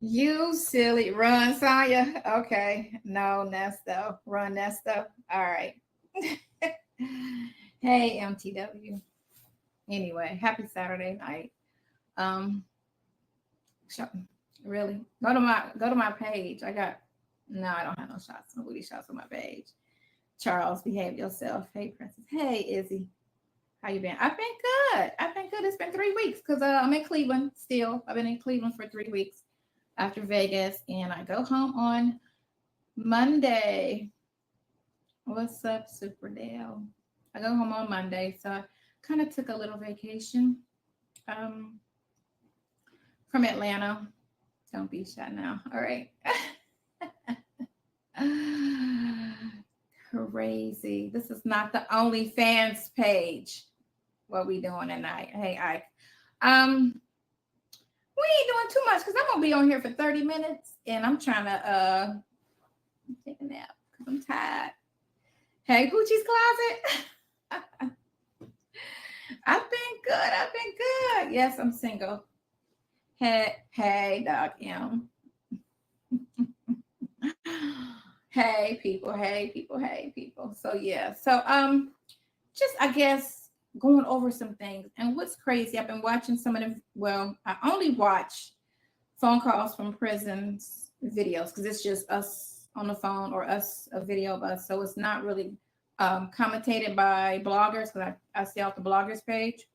You silly. Run, Sonya. Okay. No, Nesto. Run, Nesto. All right. Hey, MTW. Anyway, happy Saturday night. Um, sh- really go to my page. No, I don't have no shots, no booty shots on my page. Charles, behave yourself. Hey, Princess. Hey, Izzy. How you been? I've been good. I've been good. It's been 3 weeks because I'm in Cleveland still. I've been in Cleveland for 3 weeks after Vegas, and I go home on Monday. What's up, Super Dale? I go home on Monday, so I kind of took a little vacation um, from Atlanta. Don't be shy now. All right. Crazy. This is not the OnlyFans page. What we doing tonight? Hey, Ike. We ain't doing too much because I'm gonna be on here for 30 minutes and I'm trying to take a nap because I'm tired. Hey, Gucci's Closet. I've been good. I've been good. Yes, I'm single. Hey, Doc M. Hey people, hey people, hey people. So yeah. So just I guess going over some things. And what's crazy, I've been watching some of the I only watch phone calls from prisons videos because it's just us on the phone or us a video of us. So it's not really commentated by bloggers because I stay off the bloggers page.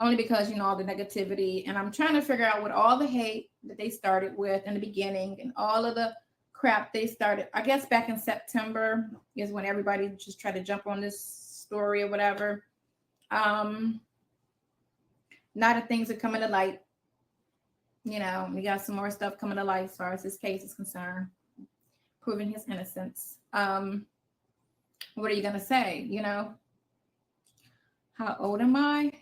Only because all the negativity, and I'm trying to figure out what all the hate that they started with in the beginning and all of the crap they started. I guess back in September is when everybody just tried to jump on this story or whatever. Now that things are coming to light, we got some more stuff coming to light as far as this case is concerned, proving his innocence. What are you gonna say? How old am I?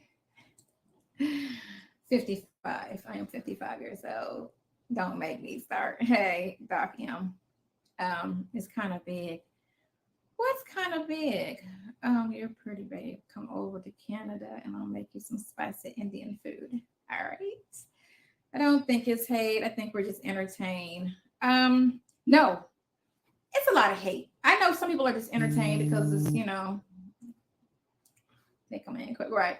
55. I am 55 years old. Don't make me start. Hey, Doc M. It's kind of big. What's kind of big? You're pretty, babe. Come over to Canada and I'll make you some spicy Indian food. All right. I don't think it's hate. I think we're just entertained. No, it's a lot of hate. I know some people are just entertained because it's, they come in quick. Right.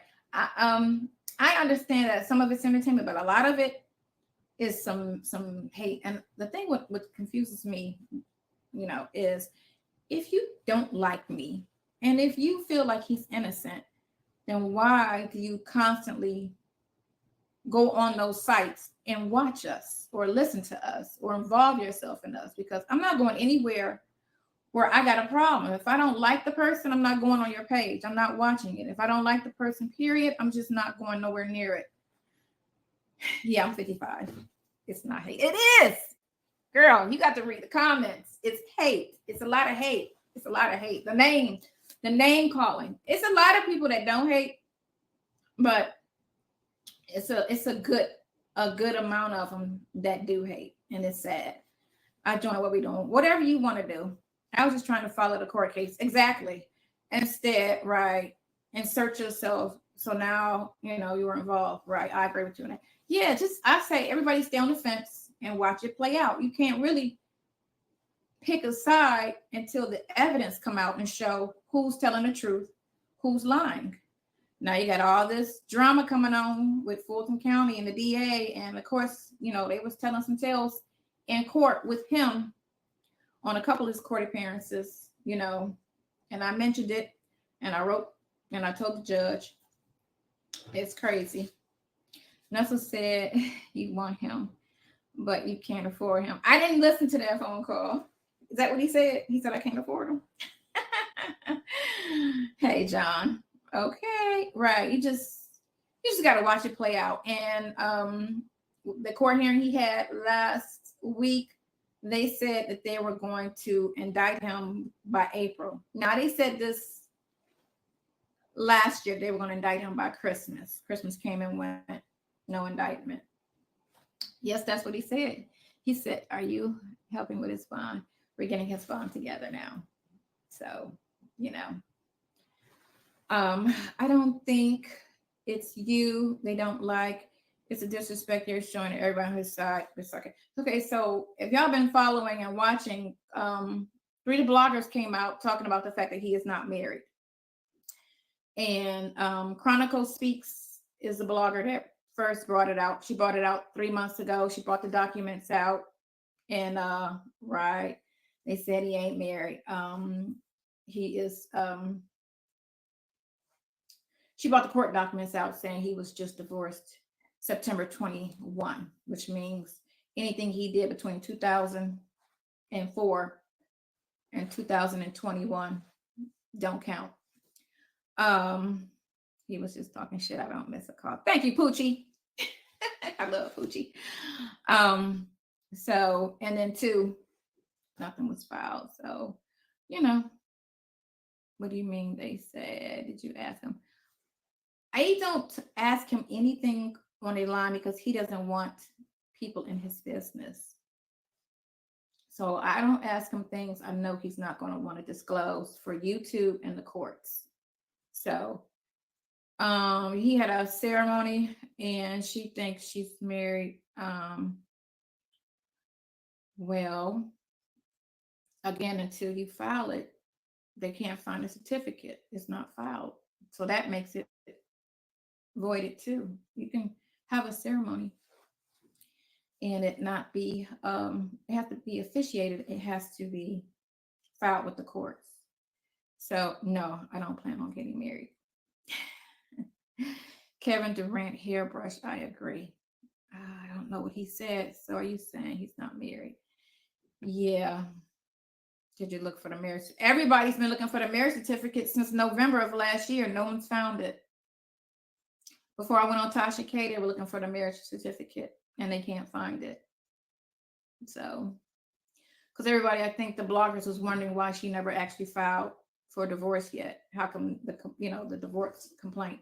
I understand that some of it's entertainment, but a lot of it is some hate. And the thing what confuses me, is if you don't like me and if you feel like he's innocent, then why do you constantly go on those sites and watch us or listen to us or involve yourself in us? Because I'm not going anywhere where I got a problem. If I don't like the person, I'm not going on your page. I'm not watching it. If I don't like the person, period, I'm just not going nowhere near it. Yeah, I'm 55. It's not hate. It is. Girl, you got to read the comments. It's hate. It's a lot of hate. It's a lot of hate. The name calling. It's a lot of people that don't hate, but it's a good amount of them that do hate, and it's sad. I join what we doing. Whatever you want to do. I was just trying to follow the court case. Exactly. Instead, right, insert yourself. So now, you were involved. Right. I agree with you on that. Yeah, I say everybody stay on the fence and watch it play out. You can't really pick a side until the evidence come out and show who's telling the truth, who's lying. Now you got all this drama coming on with Fulton County and the DA. And of course, they was telling some tales in court with him on a couple of his court appearances, and I mentioned it and I wrote and I told the judge, it's crazy. Nesto said you want him, but you can't afford him. I didn't listen to that phone call. Is that what he said? He said I can't afford him. Hey, John. Okay, right. You just got to watch it play out. And the court hearing he had last week, they said that they were going to indict him by April. Now, they said this last year, they were going to indict him by Christmas. Christmas came and went, no indictment. Yes, that's what he said. He said, are you helping with his bond? We're getting his bond together now. So, I don't think it's you they don't like. It's a disrespect you're showing everybody on his side. It's okay. Okay, so if y'all been following and watching, three of the bloggers came out talking about the fact that he is not married. And Chronicle Speaks is the blogger that first brought it out. She brought it out 3 months ago. She brought the documents out, and right, they said he ain't married. He is. She brought the court documents out saying he was just divorced September 21, which means anything he did between 2004 and 2021 don't count. He was just talking shit. I don't miss a call. Thank you, Poochie. I love Poochie. So, and then 2, nothing was filed. So, what do you mean they said? Did you ask him? I don't ask him anything on a line because he doesn't want people in his business. So I don't ask him things I know he's not going to want to disclose for YouTube and the courts. So he had a ceremony and she thinks she's married. Well, again, until you file it, they can't find a certificate. It's not filed. So that makes it voided too. You can have a ceremony and it not be, it has to be officiated. It has to be filed with the courts. So no, I don't plan on getting married. Kevin Durant hairbrush, I agree. I don't know what he said. So are you saying he's not married? Yeah. Did you look for the marriage? Everybody's been looking for the marriage certificate since November of last year. No one's found it. Before I went on Tasha K, they were looking for the marriage certificate and they can't find it. So, because everybody, I think the bloggers was wondering why she never actually filed for divorce yet. How come the divorce complaint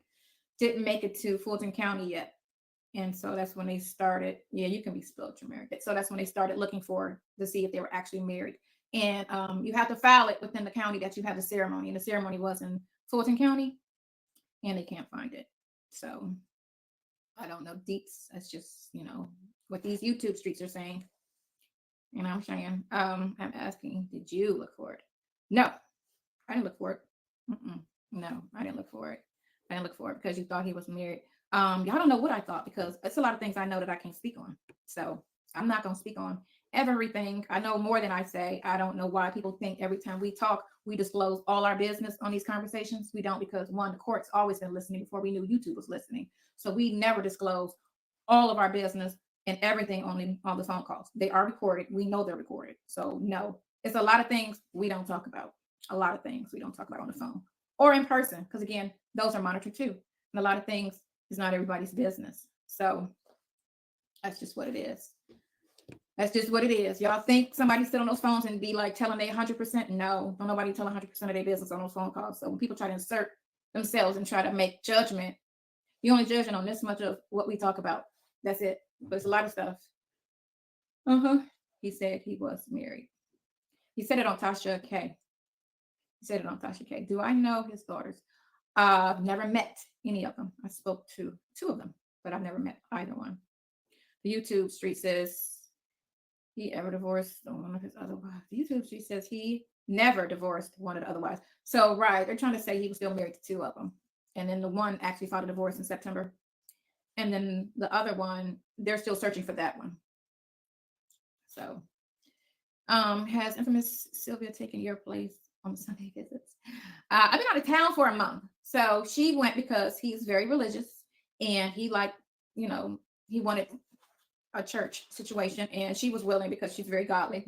didn't make it to Fulton County yet? And so that's when they started. Yeah, you can be spelled married. So that's when they started looking to see if they were actually married. And you have to file it within the county that you have the ceremony. And the ceremony was in Fulton County, and they can't find it. So I don't know deets. That's just, what these YouTube streets are saying. And I'm saying, I'm asking, did you look for it? No, I didn't look for it. No, I didn't look for it. I didn't look for it because you thought he was married. Y'all don't know what I thought because it's a lot of things I know that I can't speak on. So I'm not going to speak on everything. I know more than I say. I don't know why people think every time we talk, we disclose all our business on these conversations. We don't, because one, the court's always been listening before we knew YouTube was listening. So we never disclose all of our business and everything on the phone calls. They are recorded. We know they're recorded. So no, it's a lot of things we don't talk about. A lot of things we don't talk about on the phone or in person. Because again, those are monitored too. And a lot of things is not everybody's business. So that's just what it is. That's just what it is. Y'all think somebody sit on those phones and be like telling they 100%? No, don't nobody tell 100% of their business on those phone calls. So when people try to insert themselves and try to make judgment, you only judging on this much of what we talk about. That's it. But it's a lot of stuff. He said he was married. He said it on Tasha K. Do I know his daughters? I've never met any of them. I spoke to 2 of them, but I've never met either one. The YouTube street says he ever divorced one of his other wives. The YouTube street says he never divorced one of the other wives. So, right, they're trying to say he was still married to 2 of them. And then the one actually filed a divorce in September. And then the other one, they're still searching for that one. So, has infamous Sylvia taken your place on Sunday visits? I've been out of town for a month. So she went because he's very religious and he he wanted a church situation, and she was willing because she's very godly,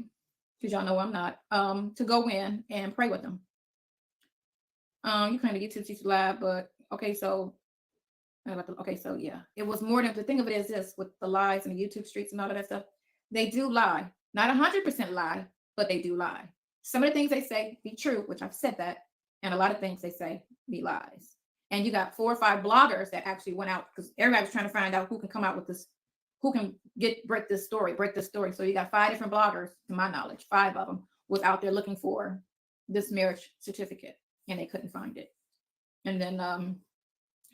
because y'all know I'm not, to go in and pray with them. You claim the YouTube streets live, but okay, so yeah, it was more than, the thing of it is this, with the lies and the YouTube streets and all of that stuff, they do lie. Not 100% lie, but they do lie. Some of the things they say be true, which I've said that, and a lot of things they say be lies. And you got 4 or 5 bloggers that actually went out, because everybody was trying to find out who can come out with this, who can break this story. So you got 5 different bloggers, to my knowledge, 5 of them was out there looking for this marriage certificate, and they couldn't find it. And then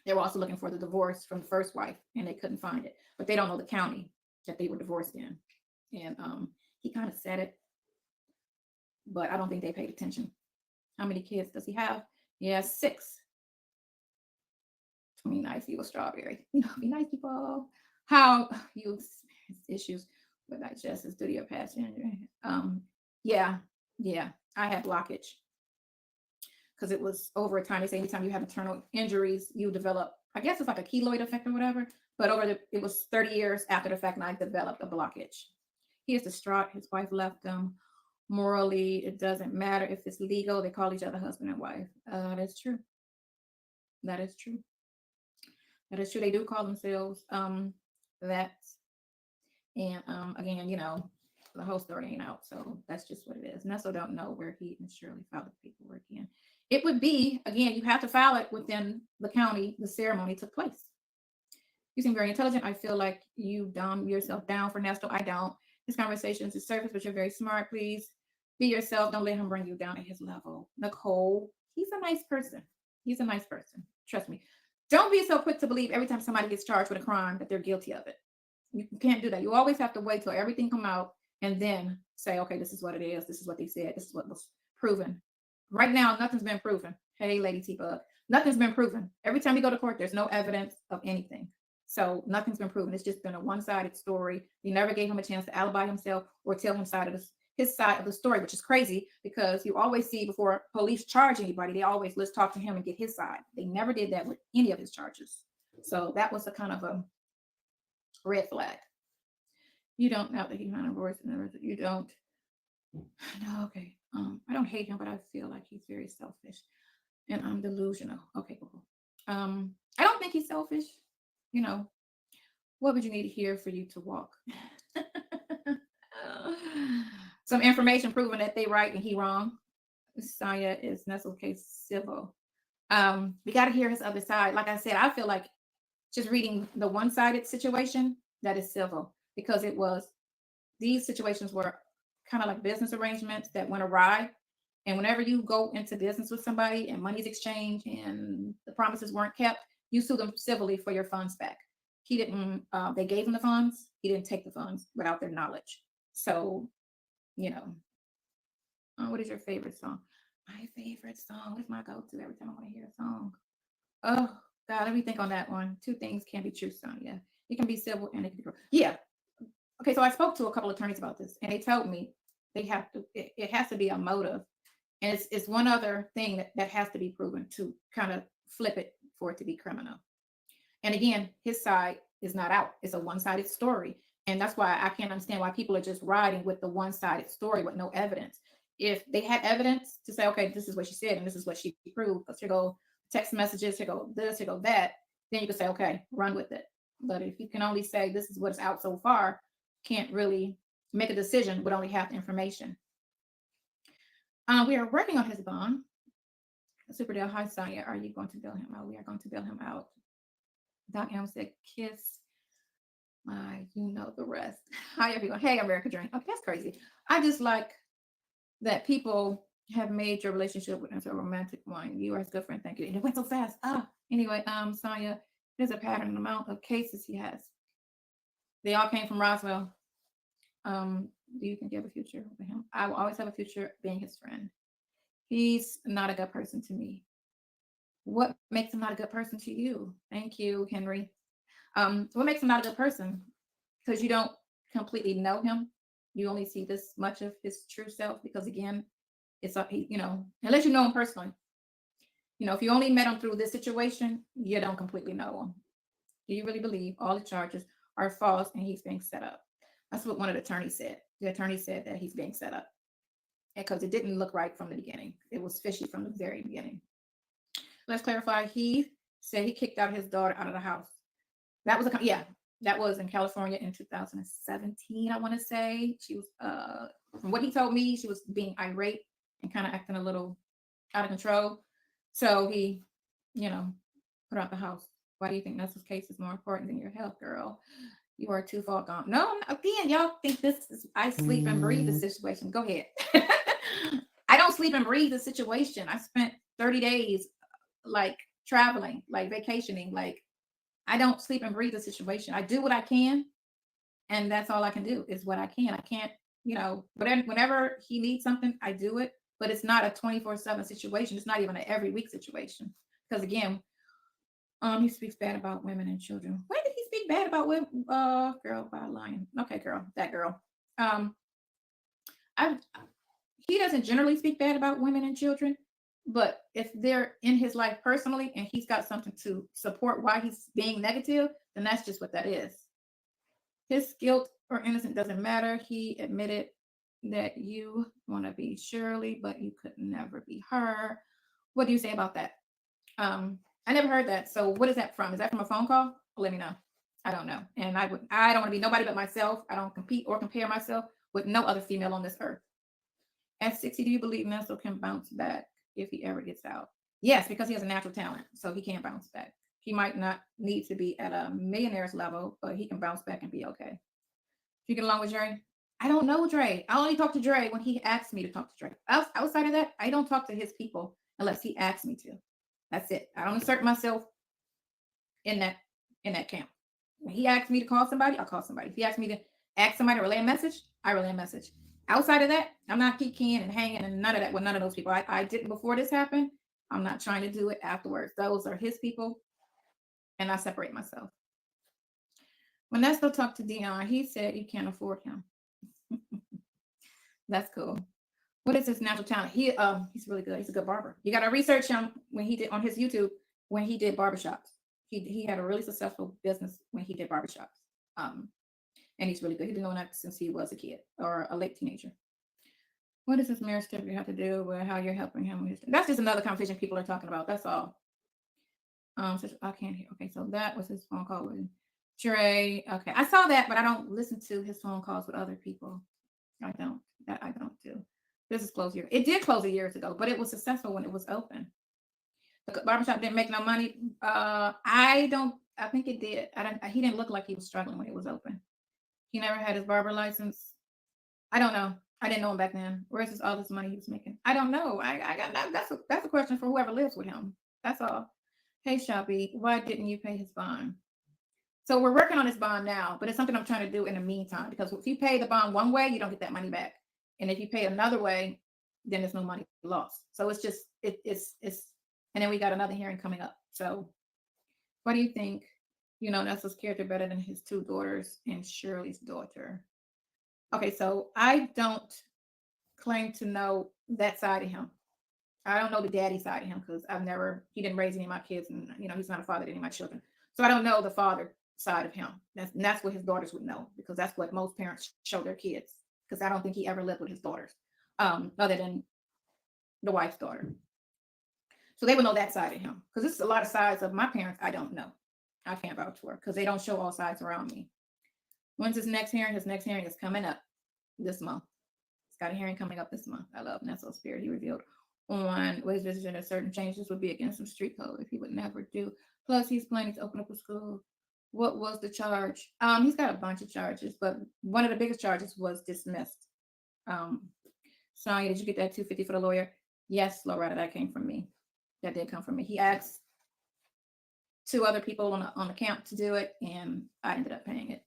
They were also looking for the divorce from the first wife, and they couldn't find it. But they don't know the county that they were divorced in. And he kind of said it, but I don't think they paid attention. How many kids does he have? He has 6. 29 you a strawberry. Be nice, people. How you experience issues with digestive due to your past injury. Yeah. I had blockage because it was over time. They say anytime you have internal injuries, you develop, I guess it's like a keloid effect or whatever. But it was 30 years after the fact, and I developed a blockage. He is distraught. His wife left him. Morally, it doesn't matter if it's legal. They call each other husband and wife. That's true. That is true. That is true. They do call themselves that. And again, the whole story ain't out, so that's just what it is. Nesto don't know where he and Shirley filed the paperwork in. It would be, again, you have to file it within the county the ceremony took place. You seem very intelligent. I feel like you dumb yourself down for Nesto. I don't. His conversations is surface, but you're very smart. Please be yourself. Don't let him bring you down at his level. Nicole, he's a nice person. He's a nice person. Trust me. Don't be so quick to believe every time somebody gets charged with a crime that they're guilty of it. You can't do that. You always have to wait till everything come out and then say, okay, this is what it is. This is what they said. This is what was proven. Right now, nothing's been proven. Hey, Lady T-Bug, nothing's been proven. Every time you go to court, there's no evidence of anything. So nothing's been proven. It's just been a one-sided story. You never gave him a chance to alibi himself or tell him his side of the story, which is crazy because you always see before police charge anybody, they always let's talk to him and get his side. They never did that with any of his charges. So that was a kind of a red flag. You don't know that he found a voice and you don't. No, okay. I don't hate him, but I feel like he's very selfish and I'm delusional. Okay, cool. I don't think he's selfish. What would you need to hear for you to walk? Some information proving that they right and he wrong. Sonya is Nestle's case civil. We got to hear his other side. Like I said, I feel like just reading the one-sided situation, that is civil, because these situations were kind of like business arrangements that went awry. And whenever you go into business with somebody and money's exchanged and the promises weren't kept, you sue them civilly for your funds back. He didn't, they gave him the funds. He didn't take the funds without their knowledge. So, what is your favorite song? My favorite song is my go-to every time I want to hear a song. Oh, God, let me think on that one. 2 things can be true, Sonya. It can be civil and it can be true. Yeah. Okay, so I spoke to a couple of attorneys about this, and they told me it has to be a motive. And it's one other thing that has to be proven to kind of flip it for it to be criminal. And again, his side is not out. It's a one-sided story. And that's why I can't understand why people are just riding with the one-sided story with no evidence. If they had evidence to say, okay, this is what she said and this is what she proved, here go text messages, here go this, here go that, then you could say, okay, run with it. But if you can only say this is what's out so far, can't really make a decision with only half the information. We are working on his bond. Superdale, hi, Sonya. Are you going to bail him out? We are going to bail him out. Doc M said, kiss. You know the rest. Hi, everyone. Hey, America Dream. Okay, that's crazy. I just like that people have made your relationship with into a romantic one. You are his good friend. Thank you. And it went so fast. Anyway, Sonya, there's a pattern in the amount of cases he has. They all came from Roswell. Do you think you have a future with him? I will always have a future being his friend. He's not a good person to me. What makes him not a good person to you? Thank you, Henry. What makes him not a good person? Because you don't completely know him. You only see this much of his true self. Because again, it's unless you know him personally. If you only met him through this situation, you don't completely know him. Do you really believe all the charges are false and he's being set up? That's what one of the attorneys said. The attorney said that he's being set up because it didn't look right from the beginning. It was fishy from the very beginning. Let's clarify. He said he kicked out his daughter out of the house. That was in California in 2017. I want to say she was, from what he told me, she was being irate and kind of acting a little out of control. So he, put her out the house. Why do you think Nestle's case is more important than your health, girl? You are too far gone. No, again, y'all think this is, I sleep and breathe the situation. Go ahead. I don't sleep and breathe the situation. I spent 30 days, like traveling, like vacationing. Like I don't sleep and breathe the situation. I do what I can, and that's all I can do is what I can. I can't, whenever he needs something, I do it. But it's not a 24/7 situation. It's not even an every week situation. Because again, he speaks bad about women and children. When did he speak bad about women? Girl, by lying. Okay, girl, that girl. Um, I he doesn't generally speak bad about women and children, but if they're in his life personally and he's got something to support why he's being negative, then that's just what that is. His guilt or innocence doesn't matter. He admitted that you want to be Shirley, but you could never be her. What do you say about that? I never heard that. So what is that from? Is that from a phone call? Let me know. I don't know. And I don't want to be nobody but myself. I don't compete or compare myself with no other female on this earth. At 60, do you believe Nesto can bounce back if he ever gets out? Yes, because he has a natural talent, so he can bounce back. He might not need to be at a millionaire's level, but he can bounce back and be okay. You get along with Dre? I don't know Dre. I only talk to Dre when he asks me to talk to Dre. Outside of that, I don't talk to his people unless he asks me to. That's it. I don't insert myself in that camp. When he asks me to call somebody, I'll call somebody. If he asks me to ask somebody to relay a message, I relay a message. Outside of that, I'm not keying and hanging and none of that with none of those people. I didn't before this happened. I'm not trying to do it afterwards. Those are his people, and I separate myself. When Nesto talked to Dion, he said you can't afford him. That's cool. What is his natural talent? He's really good. He's a good barber. You got to research him when he did on his YouTube when he did barbershops. He had a really successful business when he did barbershops. And he's really good. He's been doing that since he was a kid or a late teenager. What does this marriage certificate have to do with how you're helping him? That's just another conversation people are talking about. That's all. So I can't hear. Okay, so that was his phone call with Dre. Okay, I saw that, but I don't listen to his phone calls with other people. I don't do. This is closed year. It did close years ago, but it was successful when it was open. The barbershop didn't make no money. I think it did. He didn't look like he was struggling when it was open. He never had his barber license. I don't know. I didn't know him back then. Where's all this money he was making? I don't know. I got that. That's a question for whoever lives with him. That's all. Hey, Shelby, why didn't you pay his bond? So we're working on his bond now, but it's something I'm trying to do in the meantime, because if you pay the bond one way, you don't get that money back. And if you pay another way, then there's no money lost. So it's just, it's, and then we got another hearing coming up. So what do you think? Nesto's character better than his two daughters and Shirley's daughter. Okay, so I don't claim to know that side of him. I don't know the daddy side of him because he didn't raise any of my kids, and he's not a father to any of my children. So I don't know the father side of him. That's what his daughters would know, because that's what most parents show their kids. Because I don't think he ever lived with his daughters, other than the wife's daughter. So they would know that side of him, because this is a lot of sides of my parents I don't know. I can't vouch for, because they don't show all sides around me. When's his next hearing? His next hearing is coming up this month. He's got a hearing coming up this month. I love Nesto's spirit. He revealed on his vision that certain changes would be against some street code if he would never do. Plus, he's planning to open up a school. What was the charge? He's got a bunch of charges, but one of the biggest charges was dismissed. Sonya, did you get that $250 for the lawyer? Yes, Loretta, that came from me. That did come from me. He asked 2 other people on the camp to do it, and I ended up paying it.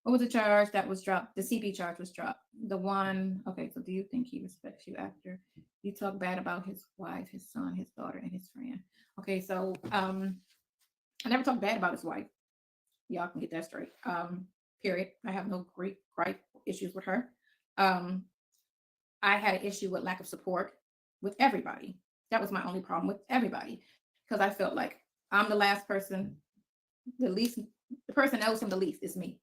What was the charge that was dropped? The CP charge was dropped. The one, okay, so do you think he respects you after you talk bad about his wife, his son, his daughter, and his friend? Okay, so I never talked bad about his wife. Y'all can get that straight. Period. I have no great issues with her. I had an issue with lack of support with everybody. That was my only problem with everybody, because I felt like I'm the last person, the person knows him the least is me.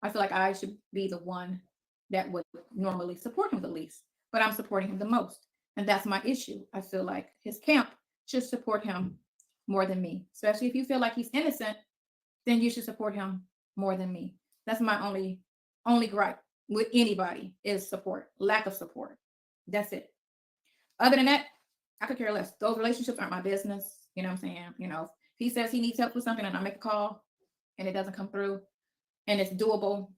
I feel like I should be the one that would normally support him the least, but I'm supporting him the most. And that's my issue. I feel like his camp should support him more than me, especially if you feel like he's innocent, then you should support him more than me. That's my only gripe with anybody is support, lack of support. That's it. Other than that, I could care less. Those relationships aren't my business. You know what I'm saying? If he says he needs help with something and I make a call and it doesn't come through and it's doable,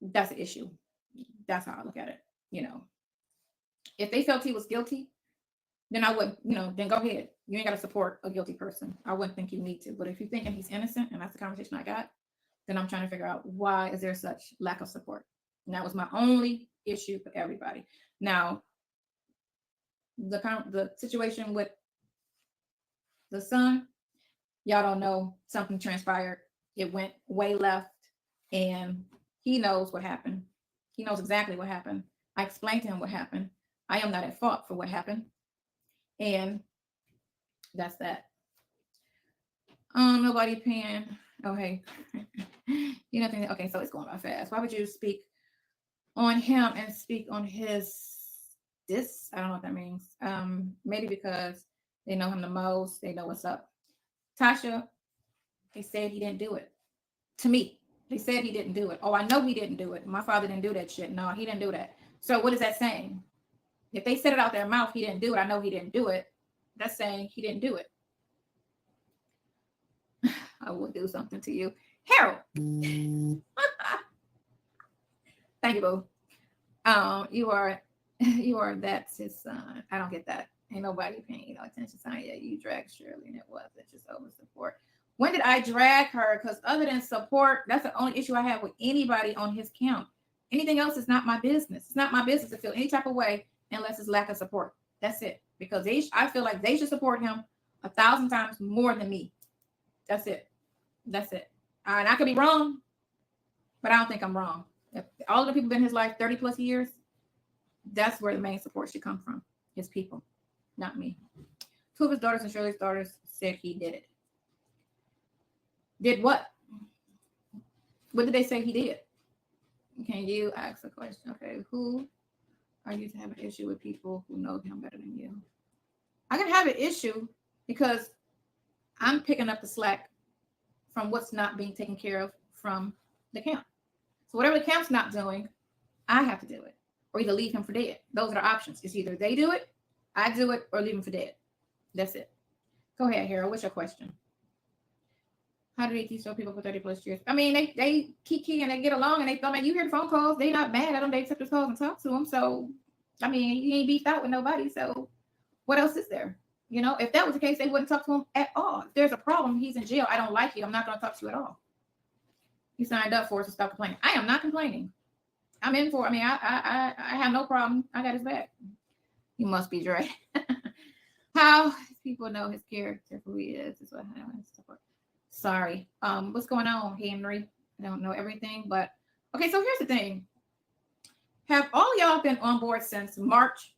that's an issue. That's how I look at it. If they felt he was guilty, then I wouldn't, then go ahead. You ain't got to support a guilty person. I wouldn't think you need to. But if you're thinking he's innocent, and that's the conversation I got, then I'm trying to figure out why is there such lack of support. And that was my only issue for everybody. Now, the situation with the son, y'all don't know, something transpired. It went way left, and he knows what happened. He knows exactly what happened. I explained to him what happened. I am not at fault for what happened, and that's that. Nobody paying. Oh, hey, you know, okay, so it's going by fast. Why would you speak on him and speak on his this? I don't know what that means. Maybe because they know him the most. They know what's up. Tasha, they said he didn't do it. To me, they said he didn't do it. Oh, I know he didn't do it. My father didn't do that shit. No, he didn't do that. So what is that saying? If they said it out their mouth, he didn't do it. I know he didn't do it. That's saying he didn't do it. I will do something to you. Harold. Thank you, boo. You are that's his son. I don't get that. Ain't nobody paying attention. Sonya, you dragged Shirley, and it wasn't just over support. When did I drag her? Because other than support, that's the only issue I have with anybody on his count. Anything else is not my business. It's not my business to feel any type of way unless it's lack of support. That's it. Because I feel like they should support him 1,000 times more than me. That's it. That's it. And I could be wrong, but I don't think I'm wrong. If all of the people been in his life 30 plus years, that's where the main support should come from. His people, not me. 2 of his daughters and Shirley's daughters said he did it. Did what? What did they say he did? Can you ask a question? Okay, who are you to have an issue with people who know him better than you? I can have an issue because I'm picking up the slack from what's not being taken care of from the camp. So whatever the camp's not doing, I have to do it, or either leave him for dead. Those are the options. It's either they do it, I do it, or leave him for dead. That's it. Go ahead, Harold. What's your question? How do they teach those people for 30 plus years? I mean, they kiki and they get along, and you hear the phone calls. They not mad at them. They accept the calls and talk to them. So, I mean, you ain't beefed out with nobody. So what else is there? If that was the case, they wouldn't talk to him at all. If there's a problem, he's in jail. I don't like you. I'm not going to talk to you at all. You signed up for us to stop complaining. I am not complaining. I'm in for. I have no problem. I got his back. You must be Dre. How people know his character, who he is what happens. Sorry. What's going on, Henry? I don't know everything, but okay. So here's the thing. Have all y'all been on board since March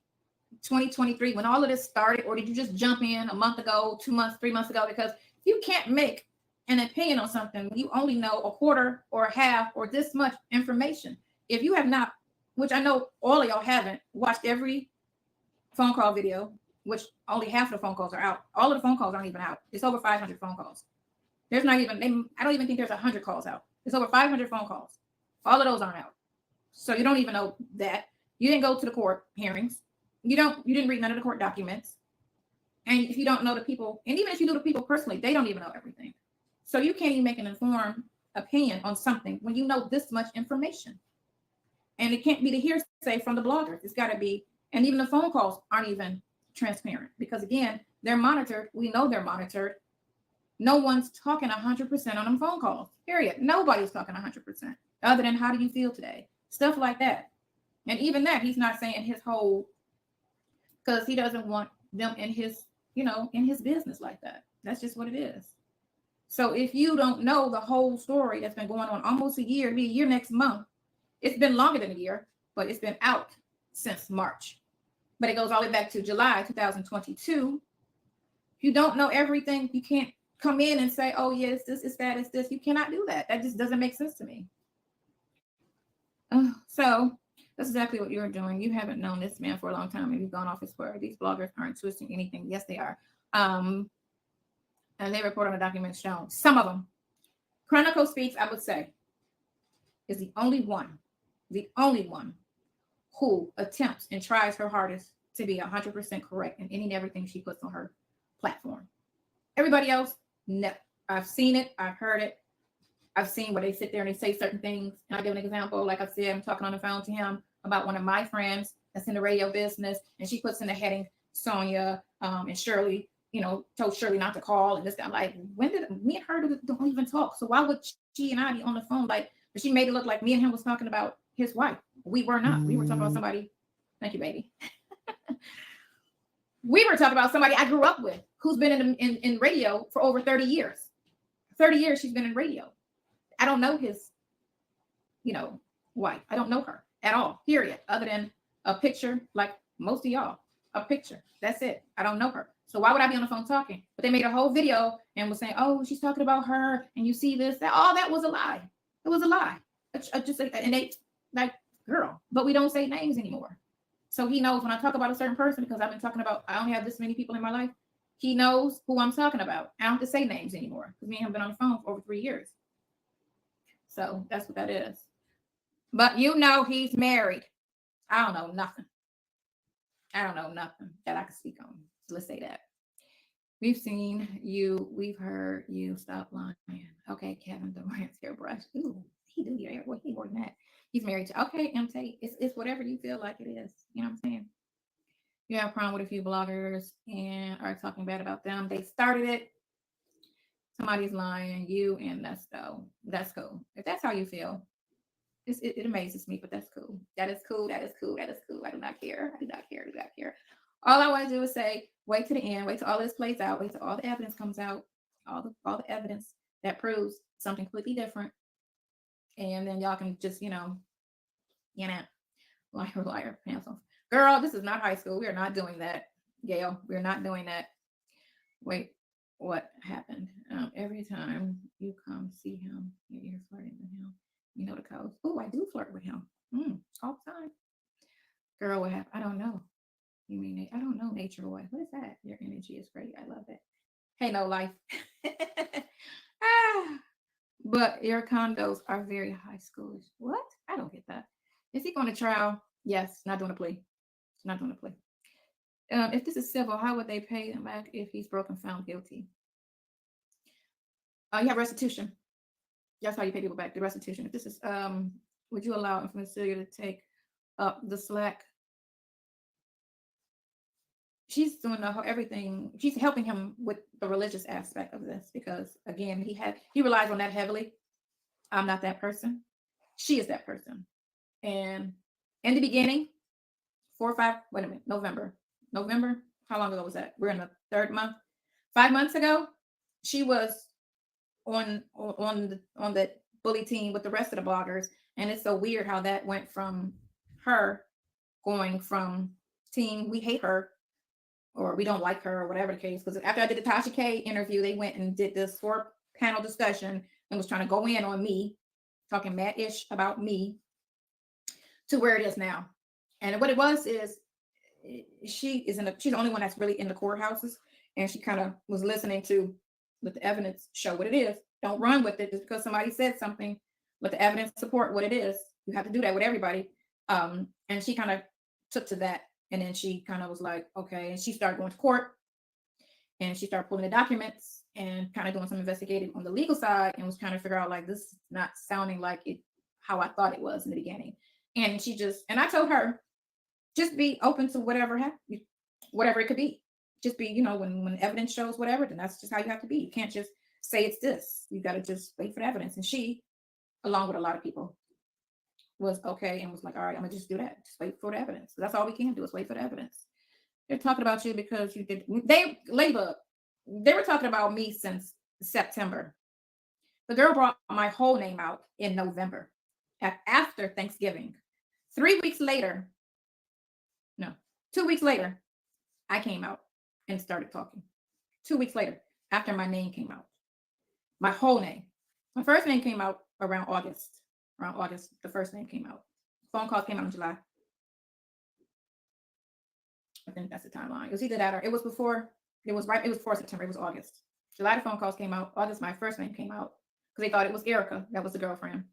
2023 when all of this started, or did you just jump in a month ago, 2 months, 3 months ago? Because you can't make an opinion on something. You only know a quarter or a half or this much information. If you have not, which I know all of y'all haven't, watched every phone call video, which only half of the phone calls are out. All of the phone calls aren't even out. It's over 500 phone calls. There's not even, I don't even think there's 100 calls out. It's over 500 phone calls. All of those aren't out. So you don't even know that. You didn't go to the court hearings. You didn't read none of the court documents. And if you don't know the people, and even if you know the people personally, they don't even know everything. So you can't even make an informed opinion on something when you know this much information. And it can't be the hearsay from the bloggers. It's got to be, and even the phone calls aren't even transparent because, again, they're monitored. We know they're monitored. No one's talking 100% on them phone calls, period. Nobody's talking 100% other than how do you feel today? Stuff like that. And even that, he's not saying his whole, because he doesn't want them in his, in his business like that. That's just what it is. So if you don't know the whole story that's been going on almost a year, it'll be a year next month. It's been longer than a year, but it's been out since March. But it goes all the way back to July 2022. If you don't know everything, you can't come in and say, oh, yes, this is that, it's this. You cannot do that. That just doesn't make sense to me. So that's exactly what you're doing. You haven't known this man for a long time, and you've gone off his word. These bloggers aren't twisting anything. Yes, they are. And they report on the documents shown. Some of them. Chronicle Speaks, I would say, is the only one who attempts and tries her hardest to be 100% correct in any and everything she puts on her platform. Everybody else, no. I've seen it. I've heard it. I've seen where they sit there and they say certain things. And I give an example. Like I said, I'm talking on the phone to him about one of my friends that's in the radio business, and she puts in the heading, Sonya and Shirley, told Shirley not to call and this guy. I'm like, when did me and her don't even talk? So why would she and I be on the phone? Like, but she made it look like me and him was talking about his wife. We were not. We were talking about somebody. Thank you, baby. We were talking about somebody I grew up with who's been in radio for over 30 years. 30 years she's been in radio. I don't know his, wife. I don't know her at all, period. Other than a picture, like most of y'all, a picture. That's it. I don't know her. So why would I be on the phone talking? But they made a whole video and was saying, oh, she's talking about her. And you see this, that, all that was a lie. It was a lie. Just an innate, like, girl. But we don't say names anymore. So he knows when I talk about a certain person, because I've been talking about, I only have this many people in my life. He knows who I'm talking about. I don't have to say names anymore because me and him have been on the phone for over 3 years. So that's what that is. But he's married. I don't know nothing. I don't know nothing that I can speak on. So let's say that. We've seen you. We've heard you. Stop lying. Okay, Kevin Durant's hairbrush. Ooh, he do your hair. What he more than that? He's married to. Okay, MT. It's whatever you feel like it is. You know what I'm saying? You have a problem with a few bloggers and are talking bad about them. They started it. Somebody's lying. You and Nesto. That's cool. If that's how you feel, it amazes me, but that's cool. That is cool. That is cool. That is cool. I do not care. I do not care. I do not care. All I want to do is say, wait to the end. Wait till all this plays out. Wait till all the evidence comes out. All the evidence that proves something completely different. And then y'all can just, liar, pants off. Girl, this is not high school. We are not doing that, Gail. We're not doing that. Wait, what happened? Every time you come see him, you're flirting with him. You know the code. Oh, I do flirt with him. All the time. Girl, what happened? I don't know. You mean, I don't know, nature boy. What is that? Your energy is great. I love it. Hey, no life. But your condos are very high schoolish. What? I don't get that. Is he going to trial? Yes, not doing a plea. Not doing a plea. If this is civil, how would they pay him back if he's broken, found guilty? You have restitution. That's how you pay people back, the restitution. If this is, would you allow Infamous Celia to take up the slack? She's doing everything. She's helping him with the religious aspect of this because, again, he relies on that heavily. I'm not that person. She is that person. And in the beginning, November. How long ago was that? We're in the 3rd month. 5 months ago, she was on the bully team with the rest of the bloggers, and it's so weird how that went from her going from team we hate her or we don't like her or whatever the case. Because after I did the Tasha K interview, they went and did this 4-panel discussion and was trying to go in on me, talking mad-ish about me, to where it is now. And what it was is she's the only one that's really in the courthouses, and she kind of was listening to let the evidence show what it is. Don't run with it just because somebody said something. Let the evidence support what it is. You have to do that with everybody. And she kind of took to that, and then she kind of was like, okay. And she started going to court, and she started pulling the documents and kind of doing some investigating on the legal side, and was trying to figure out like this is not sounding like it how I thought it was in the beginning. And I told her, just be open to whatever happens, whatever it could be. Just be, when evidence shows whatever, then that's just how you have to be. You can't just say it's this. You got to just wait for the evidence. And she, along with a lot of people, was okay and was like, all right, I'm gonna just do that. Just wait for the evidence. So that's all we can do is wait for the evidence. They're talking about you because you did. They were talking about me since September. The girl brought my whole name out in November, after Thanksgiving. 2 weeks later, I came out and started talking. 2 weeks later, after my name came out, my whole name. My first name came out around August. Around August, the first name came out. Phone calls came out in July. I think that's the timeline. It was either that or it was before September. It was August. July, the phone calls came out. August, my first name came out because they thought it was Erica. That was the girlfriend.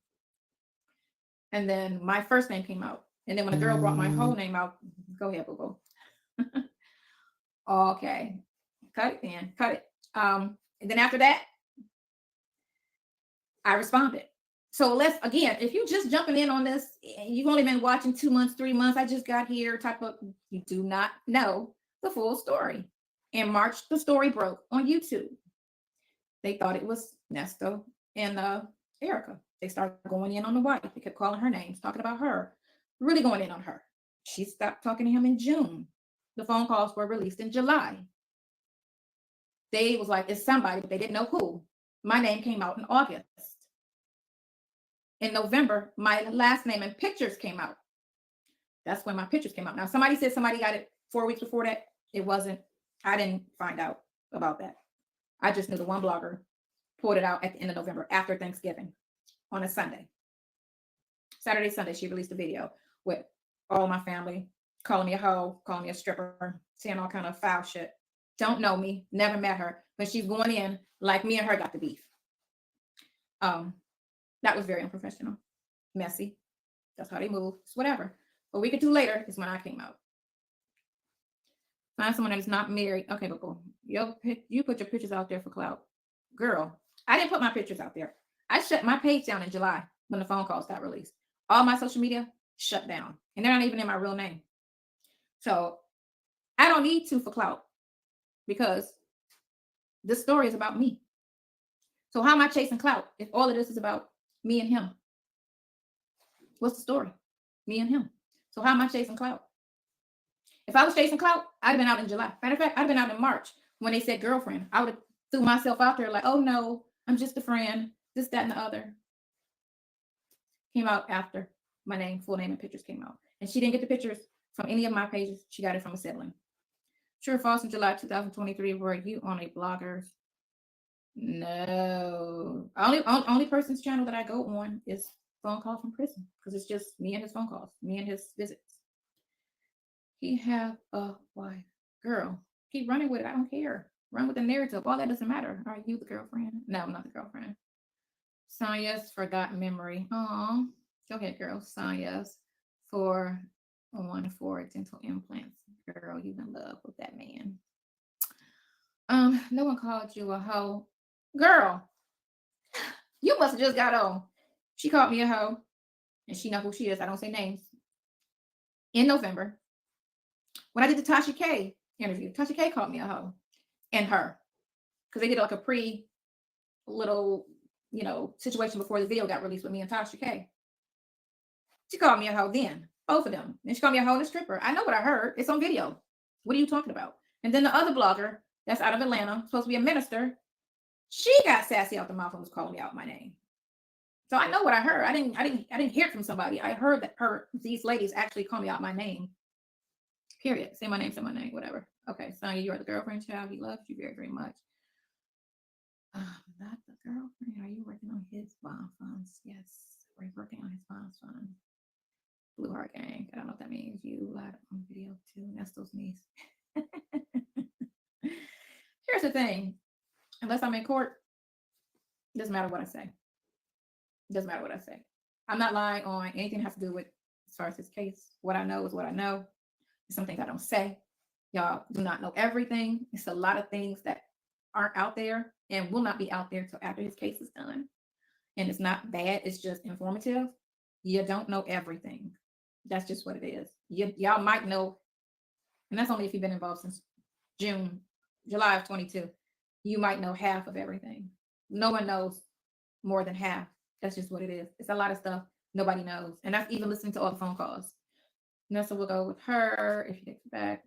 And then my first name came out. And then when the girl brought my whole name out, go ahead, boo-boo. Okay. Cut it then. Cut it. And then after that, I responded. So if you're just jumping in on this, you've only been watching 2 months, 3 months, I just got here type of, you do not know the full story. In March, the story broke on YouTube. They thought it was Nesto and Erica. They started going in on the wife. They kept calling her names, talking about her, really going in on her. She stopped talking to him in June. The phone calls were released in July. They was like, it's somebody, but they didn't know who. My name came out in August. In November, my last name and pictures came out. That's when my pictures came out. Now, somebody said somebody got it 4 weeks before that. It wasn't. I didn't find out about that. I just knew the one blogger pulled it out at the end of November after Thanksgiving on a Sunday. Saturday, Sunday, she released a video with all my family calling me a hoe, calling me a stripper, saying all kind of foul shit. Don't know me, never met her, but she's going in like me and her got the beef. That was very unprofessional, messy. That's how they move. It's whatever. A week or two later is when I came out. Find someone that is not married. Okay, but cool. You put your pictures out there for clout. Girl, I didn't put my pictures out there. I shut my page down in July when the phone calls got released. All my social media shut down. And they're not even in my real name. So I don't need to for clout because this story is about me. So how am I chasing clout if all of this is about me and him? What's the story? Me and him. So how am I chasing clout? If I was chasing clout, I'd have been out in July. Matter of fact, I'd have been out in March when they said girlfriend. I would have threw myself out there like, oh no, I'm just a friend. This, that, and the other. Came out after my name, full name, and pictures came out. And she didn't get the pictures from any of my pages. She got it from a sibling. True or false, in July 2023, were you on a blogger's? No. Only person's channel that I go on is phone call from prison because it's just me and his phone calls, me and his visits. He have a wife. Girl, keep running with it. I don't care. Run with the narrative. All that doesn't matter. Are you the girlfriend? No, I'm not the girlfriend. Sonya's forgotten memory. Oh, go ahead, girl. Sonya's for dental implants. Girl, you in love with that man. No one called you a hoe. Girl, you must have just got on. She called me a hoe, and she know who she is. I don't say names. In November, when I did the Tasha K interview, Tasha K called me a hoe and her because they did like a little, situation before the video got released with me and Tasha K. She called me a hoe then, both of them. And she called me a hoe and a stripper. I know what I heard. It's on video. What are you talking about? And then the other blogger that's out of Atlanta, supposed to be a minister, she got sassy out the mouth and was calling me out my name. So I know what I heard. I didn't hear it from somebody. I heard that these ladies actually call me out my name. Period. Say my name, whatever. Okay, Sonya, you are the girlfriend, child. He loves you very, very much. Not the girlfriend. Are you working on his bond funds? Yes, we're working on his bond fund. Blue Heart Gang. I don't know what that means. You lied on video too. Nesto's niece. Here's the thing. Unless I'm in court, it doesn't matter what I say. It doesn't matter what I say. I'm not lying on anything that has to do with as far as this case. What I know is what I know. There's some things I don't say. Y'all do not know everything. It's a lot of things that aren't out there and will not be out there till after his case is done. And it's not bad. It's just informative. You don't know everything. That's just what it is. Y'all might know, and that's only if you've been involved since July of 22. You might know half of everything. No one knows more than half. That's just what it is. It's a lot of stuff nobody knows. And that's even listening to all the phone calls. Nessa will go with her if she takes it back.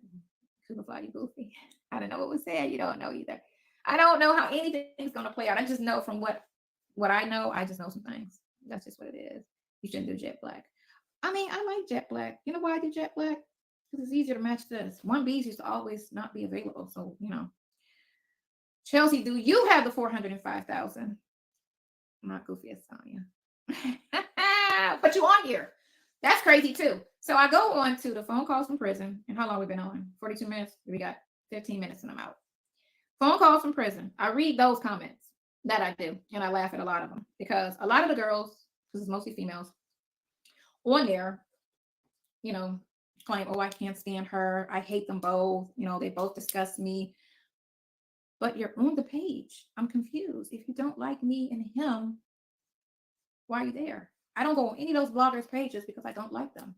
Superfly, you goofy. I don't know what was said. You don't know either. I don't know how anything's going to play out. I just know from what I know. I just know some things. That's just what it is. You shouldn't do jet black. I mean, I like jet black. You know why I do jet black? Because it's easier to match this. 1Bs used to always not be available. So, Chelsea, do you have the 405,000? Not goofy as Sonya. But you on here. That's crazy too. So I go on to the phone calls from prison. And how long we've been on? 42 minutes. We got 15 minutes and I'm out. Phone calls from prison. I read those comments that I do. And I laugh at a lot of them. Because a lot of the girls, because it's mostly females, on there, claim, oh, I can't stand her. I hate them both. They both disgust me. But you're on the page. I'm confused. If you don't like me and him, why are you there? I don't go on any of those bloggers' pages because I don't like them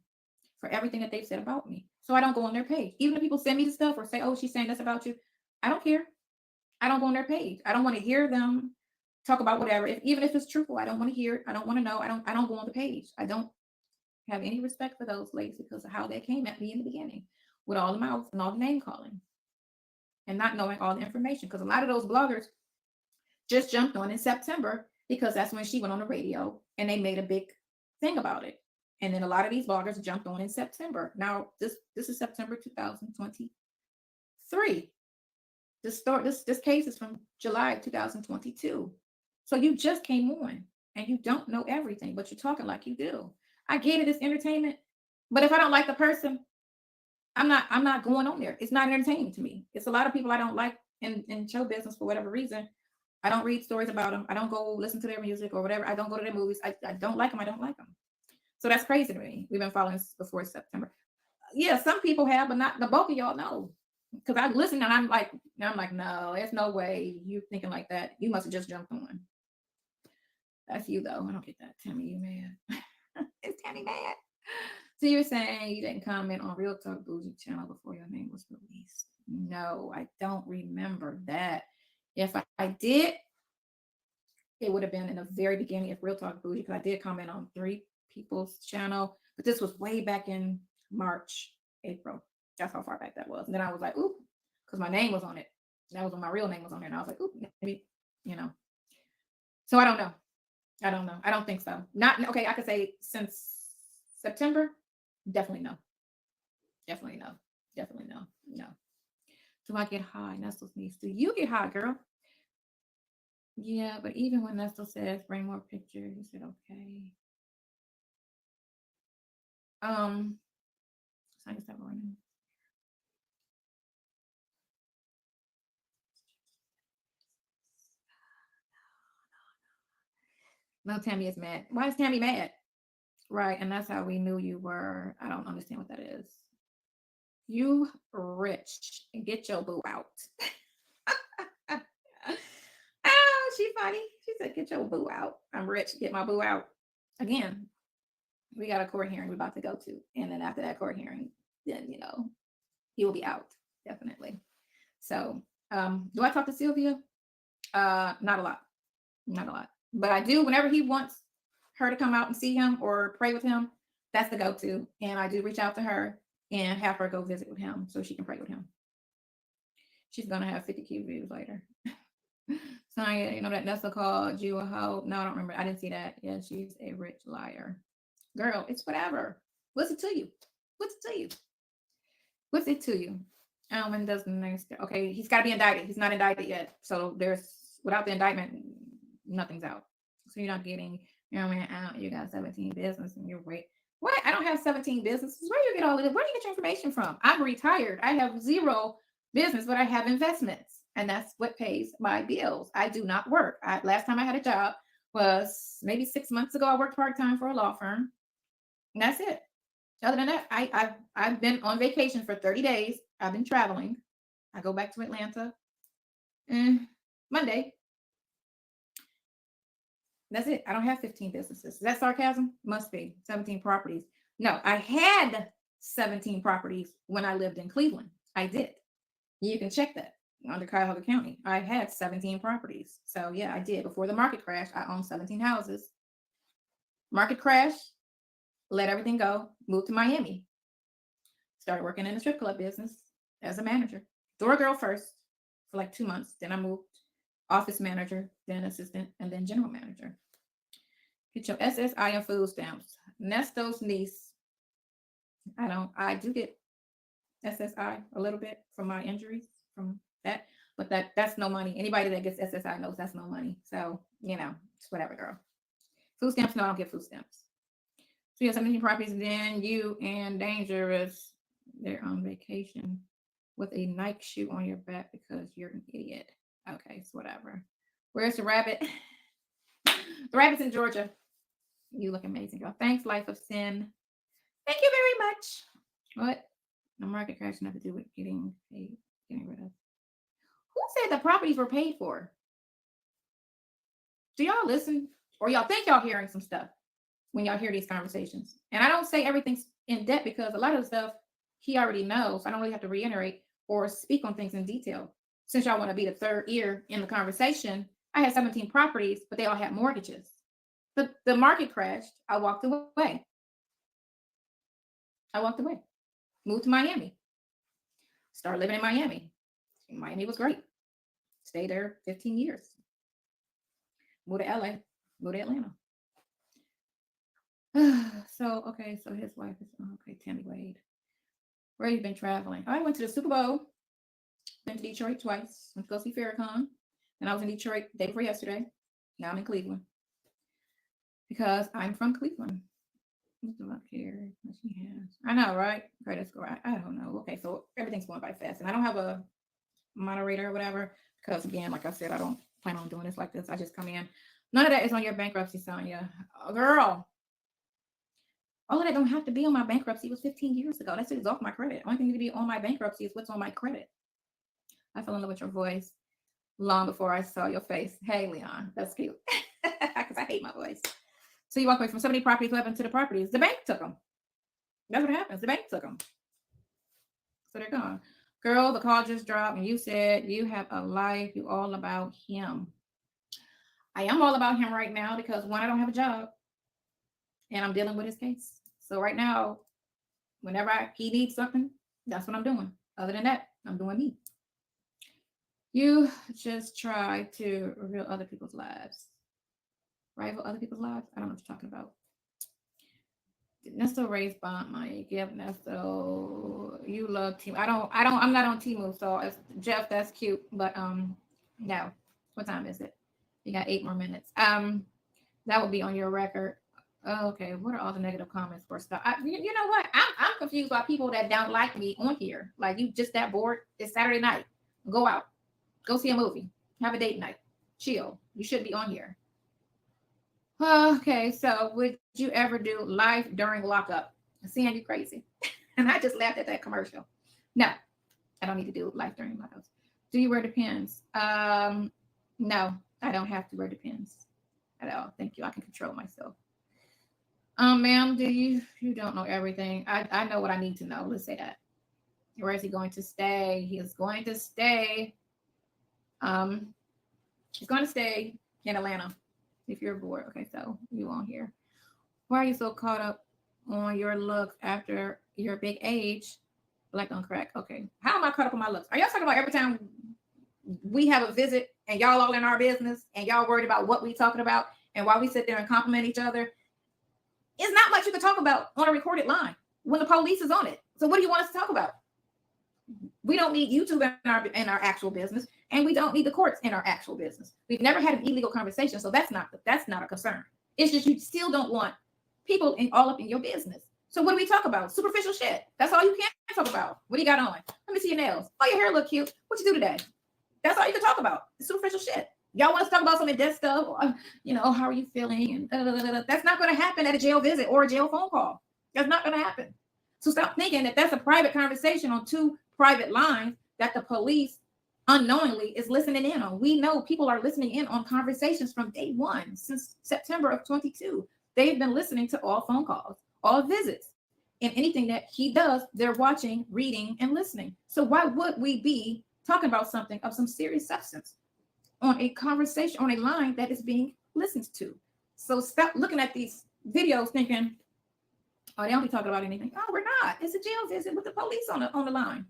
for everything that they've said about me. So I don't go on their page. Even if people send me the stuff or say, oh, she's saying this about you, I don't care. I don't go on their page. I don't want to hear them talk about whatever. Even if it's truthful, I don't want to hear it. I don't want to know. I don't go on the page. I don't have any respect for those ladies because of how they came at me in the beginning with all the mouths and all the name calling and not knowing all the information. Because a lot of those bloggers just jumped on in September because that's when she went on the radio and they made a big thing about it. And then a lot of these bloggers jumped on in September. Now this is September 2023. This case is from July 2022. So you just came on and you don't know everything, but you're talking like you do. I get it, it's entertainment, but if I don't like the person, I'm not going on there. It's not entertaining to me. It's a lot of people I don't like in show business for whatever reason. I don't read stories about them. I don't go listen to their music or whatever. I don't go to their movies. I don't like them. I don't like them. So that's crazy to me. We've been following before September. Yeah, some people have, but not the bulk of y'all know. Because I listen and I'm like, no, there's no way you thinking like that. You must have just jumped on. That's you though. I don't get that. Tammy, you mad? Is Tammy mad? So you're saying you didn't comment on Real Talk Bougie channel before your name was released? No, I don't remember that. If I did, it would have been in the very beginning of Real Talk Bougie because I did comment on 3 people's channel, but this was way back in March, April. That's how far back that was. And then I was like, ooh, because my name was on it. That was when my real name was on there. And I was like, ooh, maybe, So I don't know. I don't think so. Not okay. I could say since September, definitely no. Definitely no. Definitely no. No. Do I get high? Nesto needs. Do you get high, girl? Yeah, but even when Nesto says bring more pictures, you said okay. So I guess that morning. No, Tammy is mad. Why is Tammy mad? Right, and that's how we knew you were. I don't understand what that is. You rich and get your boo out. Oh, she funny. She said, get your boo out. I'm rich, get my boo out. Again, we got a court hearing we're about to go to. And then after that court hearing, then, he will be out, definitely. So, do I talk to Sylvia? Not a lot. Not a lot. But I do whenever he wants her to come out and see him or pray with him. That's the go-to. And I do reach out to her and have her go visit with him so she can pray with him. She's going to have 50Q views later. Sonya, that Nesto called you a hoe. No, I don't remember. I didn't see that. Yeah, she's a rich liar. Girl, it's whatever. What's it to you? What's it to you? What's it to you? When does the next? Okay, he's got to be indicted. He's not indicted yet. So without the indictment, nothing's out. So you're not getting, out. You got 17 business and you're wait. What? I don't have 17 businesses. Where do you get all of this? Where do you get your information from? I'm retired. I have 0 business, but I have investments. And that's what pays my bills. I do not work. Last time I had a job was maybe 6 months ago. I worked part-time for a law firm. And that's it. Other than that, I've been on vacation for 30 days. I've been traveling. I go back to Atlanta Monday. That's it. I don't have 15 businesses. Is that sarcasm? Must be. 17 properties. No, I had 17 properties when I lived in Cleveland. I did. You can check that under Cuyahoga County. I had 17 properties. So yeah, I did. Before the market crash, I owned 17 houses. Market crash, let everything go, moved to Miami. Started working in the strip club business as a manager. Door girl first for like 2 months. Then I moved office manager, then assistant, and then general manager. Get your SSI and food stamps. Nesto's niece. I do get SSI a little bit from my injuries from that, but that's no money. Anybody that gets SSI knows that's no money. So, it's whatever, girl. Food stamps, no, I don't get food stamps. So you have 17 properties, and then you and Dangerous, they're on vacation with a Nike shoe on your back because you're an idiot. Okay, it's whatever. Where's the rabbit? The rabbit's in Georgia. You look amazing, girl. Thanks, Life of Sin. Thank you very much. What? The market crash nothing to do with getting rid of. Who said the properties were paid for? Do y'all listen? Or y'all think y'all hearing some stuff when y'all hear these conversations? And I don't say everything's in depth because a lot of the stuff he already knows. I don't really have to reiterate or speak on things in detail. Since y'all want to be the third ear in the conversation, I had 17 properties, but they all had mortgages. The market crashed. I walked away. I walked away. Moved to Miami. Started living in Miami. Miami was great. Stayed there 15 years. Moved to LA. Moved to Atlanta. So his wife is okay. Tammy Wade. Where you been traveling? I went to the Super Bowl. Been to Detroit twice. Went to go see Farrakhan. And I was in Detroit the day before yesterday. Now I'm in Cleveland. Because I'm from Cleveland. What do I care? What she has? I know, right? Okay, let's go. I don't know. Okay, so everything's going by fast. And I don't have a moderator or whatever. Because again, like I said, I don't plan on doing this like this. I just come in. None of that is on your bankruptcy, Sonya. Girl. All of that don't have to be on my bankruptcy. It was 15 years ago. That's off my credit. Only thing to be on my bankruptcy is what's on my credit. I fell in love with your voice long before I saw your face. Hey, Leon, that's cute. Because I hate my voice. So you walk away from so many properties. What happened to the properties? The bank took them. That's what happens. The bank took them. So they're gone. Girl, the call just dropped and you said you have a life. You all about him. I am all about him right now because one, I don't have a job. And I'm dealing with his case. So right now, whenever he needs something, that's what I'm doing. Other than that, I'm doing me. You just try to reveal other people's lives. Rival other people's lives? I don't know what you're talking about. Did Nesto raise bond money? Give Nesto. You love team. I'm not on T-Move, so it's Jeff, that's cute. But no. What time is it? You got 8 more minutes. That will be on your record. Okay, what are all the negative comments for stuff? You know what? I'm confused by people that don't like me on here. Like, you just that bored? It's Saturday night. Go out. Go see a movie. Have a date night. Chill. You should be on here. Okay, so would you ever do live during lockup? Seeing you crazy. And I just laughed at that commercial. No, I don't need to do live during lockups. Do you wear Depends? No, I don't have to wear Depends at all. Thank you. I can control myself. Ma'am, you don't know everything. I know what I need to know. Let's say that. Where is he going to stay? He is going to stay. He's going to stay in Atlanta. If you're bored. Okay, so you on here. Why are you so caught up on your looks after your big age? Black on crack. Okay. How am I caught up on my looks? Are y'all talking about every time we have a visit and y'all all in our business and y'all worried about what we talking about and while we sit there and compliment each other? It's not much you can talk about on a recorded line when the police is on it. So what do you want us to talk about? We don't need YouTube in our actual business, and we don't need the courts in our actual business. We've never had an illegal conversation, so that's not a concern. It's just you still don't want people all up in your business. So what do we talk about? Superficial shit. That's all you can talk about. What do you got on? Let me see your nails. Oh, your hair look cute. What you do today? That's all you can talk about. The superficial shit. Y'all want us to talk about some in-depth stuff? Or, how are you feeling? And that's not going to happen at a jail visit or a jail phone call. That's not going to happen. So stop thinking that that's a private conversation on 2 private lines that the police unknowingly is listening in on. We know people are listening in on conversations from day one since September of 22. They've been listening to all phone calls, all visits, and anything that he does, they're watching, reading, and listening. So why would we be talking about something of some serious substance on a conversation, on a line that is being listened to? So stop looking at these videos thinking, oh, they don't be talking about anything. No, we're not. It's a jail visit with the police on the line.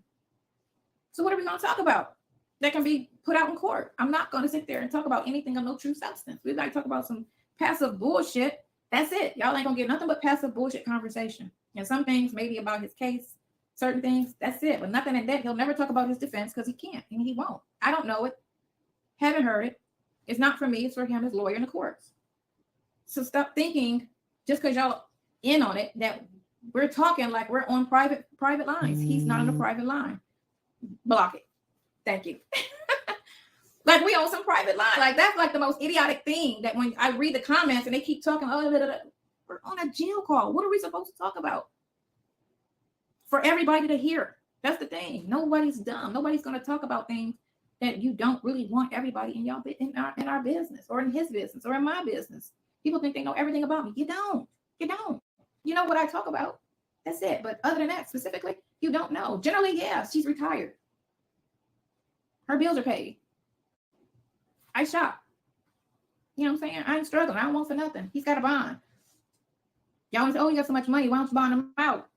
So what are we going to talk about that can be put out in court? I'm not going to sit there and talk about anything of no true substance. We'd like to talk about some passive bullshit. That's it. Y'all ain't going to get nothing but passive bullshit conversation. And some things maybe about his case, certain things, that's it. But nothing in that. He'll never talk about his defense because he can't and he won't. I don't know it. Haven't heard it. It's not for me. It's for him, his lawyer in the courts. So stop thinking just because y'all in on it that we're talking like we're on private lines. He's not on a private line. Block it. Thank you. Like we on some private line. Like that's like the most idiotic thing that when I read the comments and they keep talking, we're on a jail call. What are we supposed to talk about? For everybody to hear. That's the thing. Nobody's dumb. Nobody's going to talk about things that you don't really want everybody in our business or in his business or in my business. People think they know everything about me. You don't. You know what I talk about. That's it. But other than that, specifically, you don't know. Generally, yeah, she's retired. Her bills are paid. I shop. You know what I'm saying? I ain't struggling. I don't want for nothing. He's got a bond. Y'all say, oh, you got so much money. Why don't you bond him out?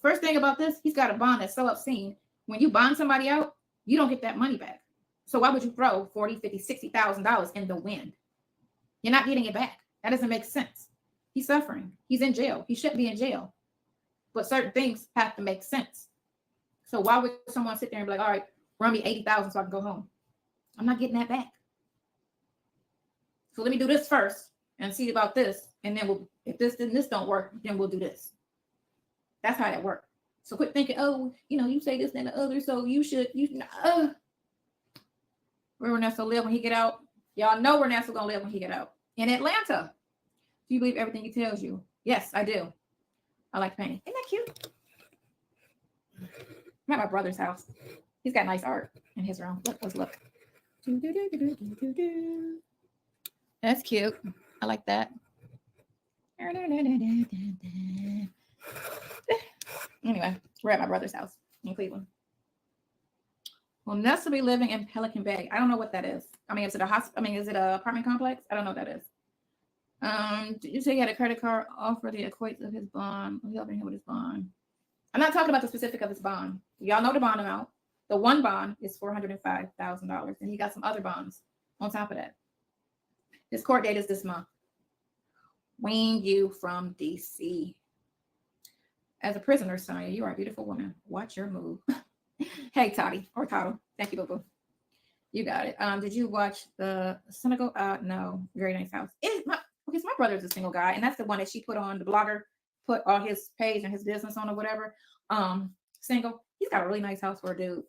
First thing about this, he's got a bond that's so obscene. When you bond somebody out, you don't get that money back. So why would you throw $40,000, $50,000, $60,000 in the wind? You're not getting it back. That doesn't make sense. He's suffering. He's in jail. He shouldn't be in jail. But certain things have to make sense. So why would someone sit there and be like, all right, run me $80,000 so I can go home? I'm not getting that back. So let me do this first and see about this. And then if this don't work, then we'll do this. That's how that works. So quit thinking, oh, you say this and the other, so you should, where Nesto live when he get out? Y'all know where Nesto gonna live when he get out. In Atlanta. Do you believe everything he tells you? Yes, I do. I like painting. Isn't that cute? I'm at my brother's house. He's got nice art in his room. Let's look. That's cute. I like that. Anyway, we're at my brother's house in Cleveland. Will Nesto be living in Pelican Bay? I don't know what that is. I mean, is it a hospital? I mean, is it an apartment complex? I don't know what that is. Did you say he had a credit card offer the equates of his bond? Helping him with his bond. I'm not talking about the specific of his bond. Y'all know the bond amount. The one bond is $405,000, and he got some other bonds on top of that. His court date is this month. Wean you from DC. As a prisoner, Sonya, you are a beautiful woman. Watch your move. Hey, Toddy or Toto. Thank you, Boo. You got it. Did you watch the Senegal? No. Very nice house. Because my brother's a single guy, and that's the one that she put on the blogger, put all his page and his business on or whatever. Single. He's got a really nice house for a dude.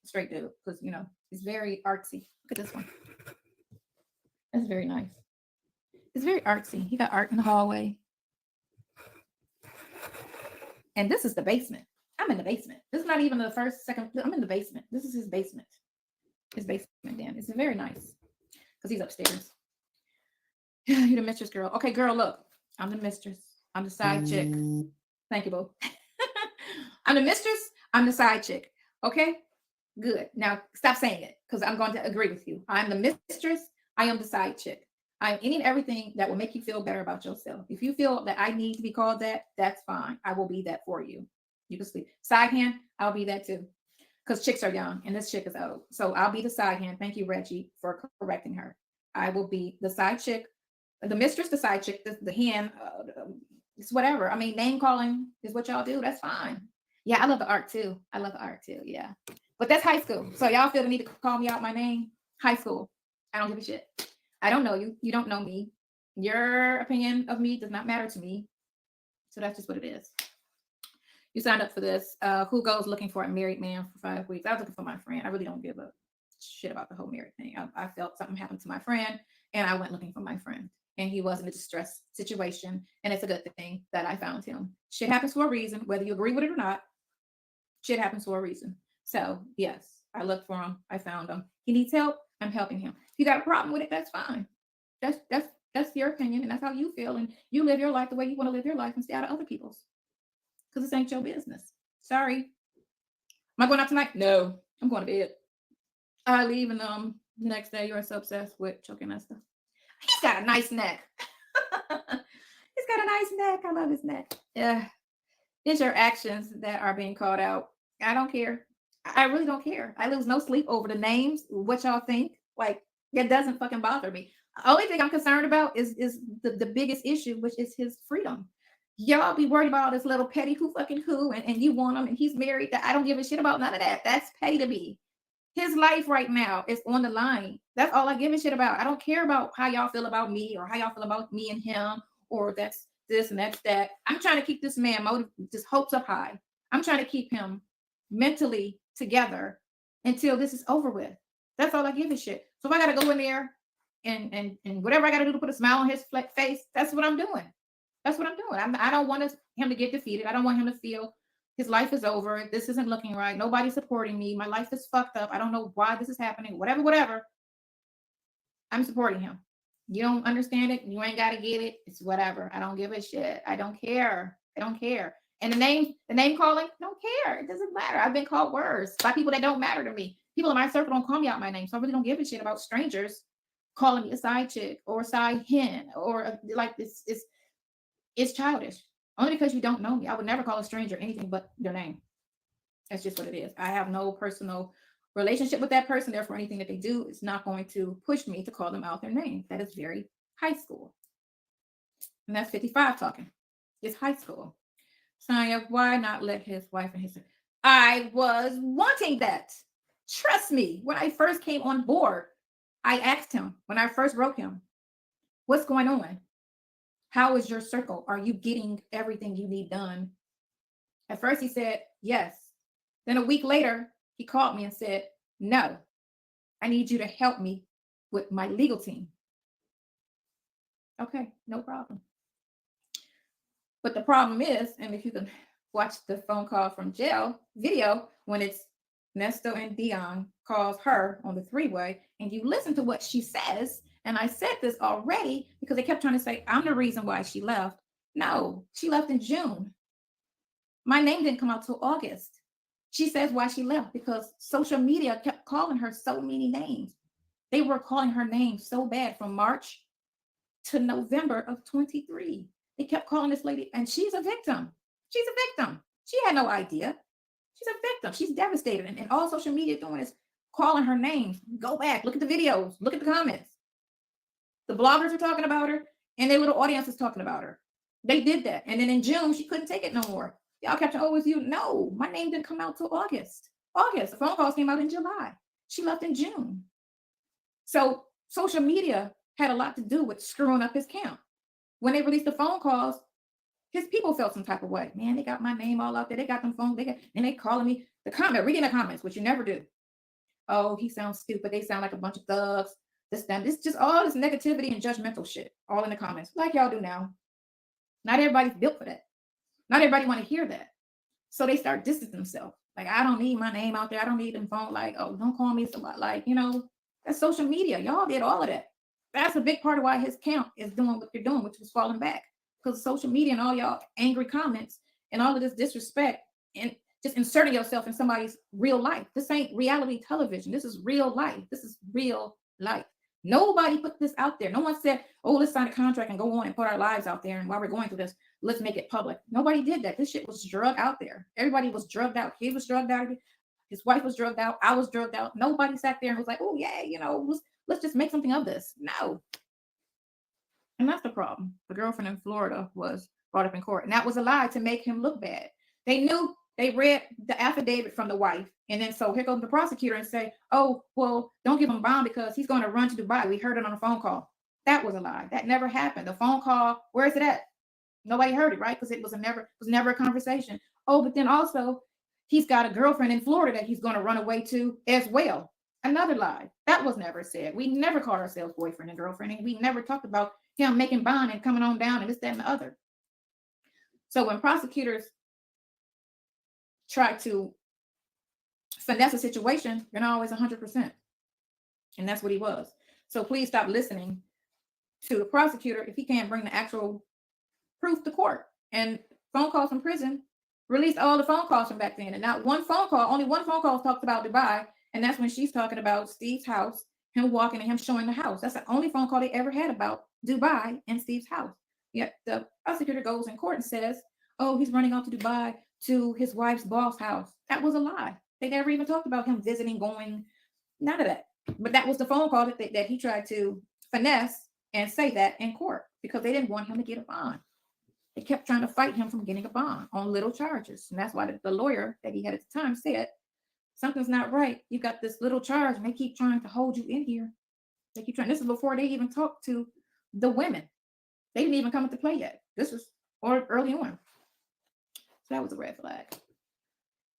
Straight dude. Because, he's very artsy. Look at this one. That's very nice. It's very artsy. He got art in the hallway. And this is the basement. I'm in the basement. This is not even the first, second. I'm in the basement. This is his basement. His basement, Dan. It's very nice. Because he's upstairs. You're the mistress, girl. Okay, girl, look. I'm the mistress. I'm the side chick. Thank you, Bo. I'm the mistress. I'm the side chick. Okay? Good. Now, stop saying it. Because I'm going to agree with you. I'm the mistress. I am the side chick. I'm any and everything that will make you feel better about yourself. If you feel that I need to be called that, that's fine. I will be that for you. You can sleep. Side hand, I'll be that too. Because chicks are young and this chick is old. So I'll be the side hand. Thank you, Reggie, for correcting her. I will be the side chick, the mistress, the side chick, the hand. It's whatever. I mean, name calling is what y'all do. That's fine. Yeah, I love the art too. Yeah. But that's high school. So y'all feel the need to call me out my name? High school. I don't give a shit. I don't know you. You don't know me. Your opinion of me does not matter to me. So that's just what it is. You signed up for this. Who goes looking for a married man for 5 weeks? I was looking for my friend. I really don't give a shit about the whole married thing. I felt something happened to my friend, and I went looking for my friend. And he was in a distress situation, and it's a good thing that I found him. Shit happens for a reason, whether you agree with it or not. Shit happens for a reason. So yes, I looked for him. I found him. He needs help. I'm helping him. If you got a problem with it, that's fine. That's your opinion, and that's how you feel, and you live your life the way you want to live your life and stay out of other people's. Because this ain't your business. Sorry. Am I going out tonight? No. I'm going to bed. I leave, and the next day you're so obsessed with choking that stuff. He's got a nice neck. He's got a nice neck. I love his neck. Yeah. It's your actions that are being called out. I don't care. I really don't care. I lose no sleep over the names, what y'all think. Like, that doesn't fucking bother me. The only thing I'm concerned about is the biggest issue, which is his freedom. Y'all be worried about all this little petty who fucking who, and you want him, and he's married. I don't give a shit about none of that. That's petty to me. His life right now is on the line. That's all I give a shit about. I don't care about how y'all feel about me or how y'all feel about me and him, or that's this and that's that. I'm trying to keep this man just hopes up high. I'm trying to keep him mentally together until this is over with. That's all I give a shit. So if I gotta go in there and whatever I gotta do to put a smile on his face, that's what I'm doing. That's what I'm doing. I don't want him to get defeated. I don't want him to feel his life is over. This isn't looking right. Nobody's supporting me. My life is fucked up. I don't know why this is happening. Whatever. I'm supporting him. You don't understand it. You ain't got to get it. It's whatever. I don't give a shit. I don't care. They don't care. And the name calling, don't care. It doesn't matter. I've been called worse by people that don't matter to me. People in my circle don't call me out my name. So I really don't give a shit about strangers calling me a side chick or a side hen or like this. It's childish. Only because you don't know me. I would never call a stranger anything but their name. That's just what it is. I have no personal relationship with that person. Therefore, anything that they do is not going to push me to call them out their name. That is very high school. And that's 55 talking. It's high school. Sonya, why not let his wife and his... I was wanting that. Trust me. When I first came on board, I asked him, when I first wrote him, what's going on? How is your circle? Are you getting everything you need done? At first he said, yes. Then a week later, he called me and said, no, I need you to help me with my legal team. Okay, no problem. But the problem is, and if you can watch the phone call from jail video, when it's Nesto and Dion calls her on the three-way, and you listen to what she says, and I said this already because they kept trying to say, I'm the reason why she left. No, she left in June. My name didn't come out till August. She says why she left because social media kept calling her so many names. They were calling her name so bad from March to November of 23. They kept calling this lady, and she's a victim. She's a victim. She had no idea. She's a victim. She's devastated. And all social media doing is calling her names. Go back, look at the videos, look at the comments. The bloggers are talking about her, and their little audience is talking about her. They did that. And then in June, she couldn't take it no more. Y'all kept saying, oh, it's you. No, my name didn't come out till August. The phone calls came out in July. She left in June. So social media had a lot to do with screwing up his count. When they released the phone calls, his people felt some type of way. Man, they got my name all out there. They got them phone. And they calling me reading the comments, which you never do. Oh, he sounds stupid. They sound like a bunch of thugs. This just all this negativity and judgmental shit all in the comments, like y'all do now. Not everybody's built for that. Not everybody want to hear that. So they start distancing themselves. Like, I don't need my name out there. I don't need them phone. Like, oh, don't call me somebody. Like, that's social media. Y'all did all of that. That's a big part of why his count is doing what they're doing, which was falling back. Because social media and all y'all angry comments and all of this disrespect and just inserting yourself in somebody's real life. This ain't reality television. This is real life. This is real life. Nobody put this out there. No one said, oh, let's sign a contract and go on and put our lives out there. And while we're going through this, let's make it public. Nobody did that. This shit was drugged out there. Everybody was drugged out. He was drugged out. His wife was drugged out. I was drugged out. Nobody sat there and was like, oh, yeah, let's just make something of this. No. And that's the problem. The girlfriend in Florida was brought up in court. And that was a lie to make him look bad. They knew, they read the affidavit from the wife. And then so here goes the prosecutor and say, oh, well, don't give him bond because he's going to run to Dubai. We heard it on a phone call. That was a lie. That never happened. The phone call, where is it at? Nobody heard it, right? Because it was never a conversation. Oh, but then also he's got a girlfriend in Florida that he's going to run away to as well. Another lie. That was never said. We never called ourselves boyfriend and girlfriend. And we never talked about him making bond and coming on down and this, that, and the other. So when prosecutors try to finesse a situation, you're not always 100%. And that's what he was. So please stop listening to the prosecutor if he can't bring the actual proof to court. And phone calls from prison released all the phone calls from back then. And not one phone call, only one phone call talked about Dubai. And that's when she's talking about Steve's house, him walking and him showing the house. That's the only phone call they ever had about Dubai and Steve's house. Yet the prosecutor goes in court and says, oh, he's running off to Dubai to his wife's boss house. That was a lie. They never even talked about him visiting, going, none of that. But that was the phone call that he tried to finesse and say that in court because they didn't want him to get a bond. They kept trying to fight him from getting a bond on little charges. And that's why the lawyer that he had at the time said, something's not right. You got this little charge and they keep trying to hold you in here. They keep trying. This is before they even talked to the women. They didn't even come into play yet. This was early on. So that was a red flag.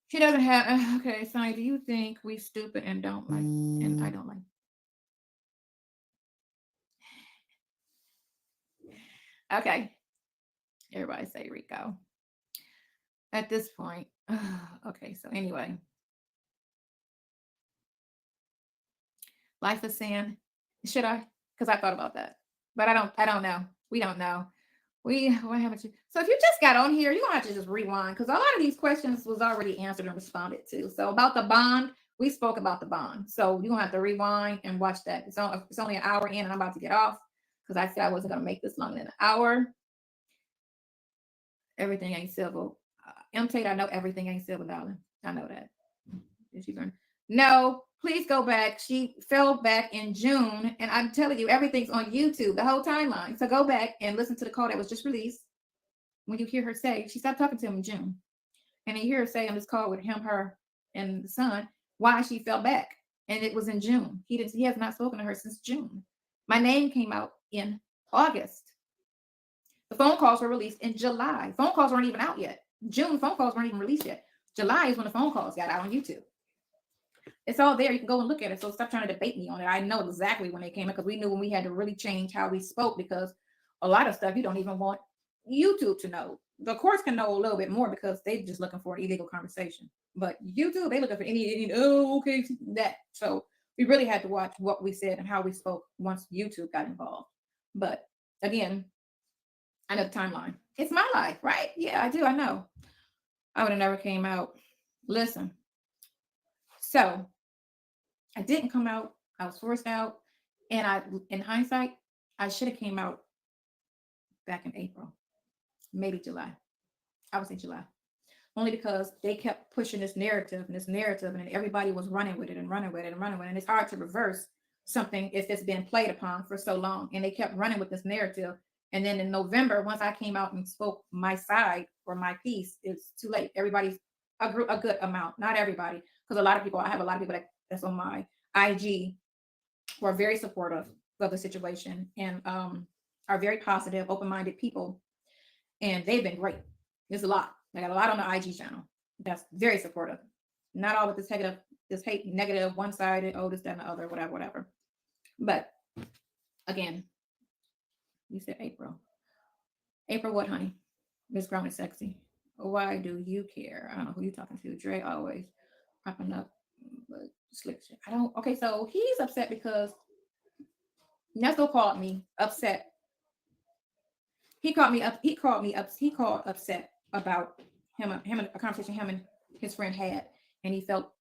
She doesn't have, okay, Sonya, do you think we stupid and don't like, and I don't like? Okay. Everybody say Rico. At this point, okay, so anyway. Life of sin. Should I? Because I thought about that. But I don't know. We don't know. What haven't you? So if you just got on here, you're gonna have to just rewind because a lot of these questions was already answered and responded to. So about the bond, we spoke about the bond. So you're gonna have to rewind and watch that. It's only an hour in, and I'm about to get off because I said I wasn't gonna make this longer than an hour. Everything ain't civil. Tate, I know everything ain't civil, darling. I know that. Is she going? No, please go back. She fell back in June, and I'm telling you, everything's on YouTube, the whole timeline. So go back and listen to the call that was just released. When you hear her say, she stopped talking to him in June, and you hear her say on this call with him, her, and the son, why she fell back, and it was in June. He has not spoken to her since June. My name came out in August. The phone calls were released in July. Phone calls weren't even out yet. June phone calls weren't even released yet. July is when the phone calls got out on YouTube. It's all there. You can go and look at it. So stop trying to debate me on it. I know exactly when they came in because we knew when we had to really change how we spoke because a lot of stuff you don't even want YouTube to know. The courts can know a little bit more because they're just looking for an illegal conversation. But YouTube, they looking for any okay, that. So we really had to watch what we said and how we spoke once YouTube got involved. But again, I know the timeline. It's my life, right? Yeah, I do. I know. I would have never came out. Listen. So I didn't come out. I was forced out. And in hindsight, I should have came out back in April, maybe July. I would say July. Only because they kept pushing this narrative, and then everybody was running with it and running with it and running with it. And it's hard to reverse something if it's been played upon for so long. And they kept running with this narrative. And then in November, once I came out and spoke my side or my piece, it's too late. Everybody's a good amount, not everybody, because I have a lot of people that's on my IG who are very supportive of the situation and are very positive, open-minded people, and they've been great. There's a lot. I got a lot on the IG channel that's very supportive. Not all with this hate, negative, one-sided, this, that, and the other, whatever. But again, you said April. April what, honey? Miss Grown and Sexy. Why do you care? I don't know who you're talking to. Dre always popping up. But slick shit. I don't. Okay, so he's upset because Nesto called me upset. He called upset about him and a conversation him and his friend had, and he felt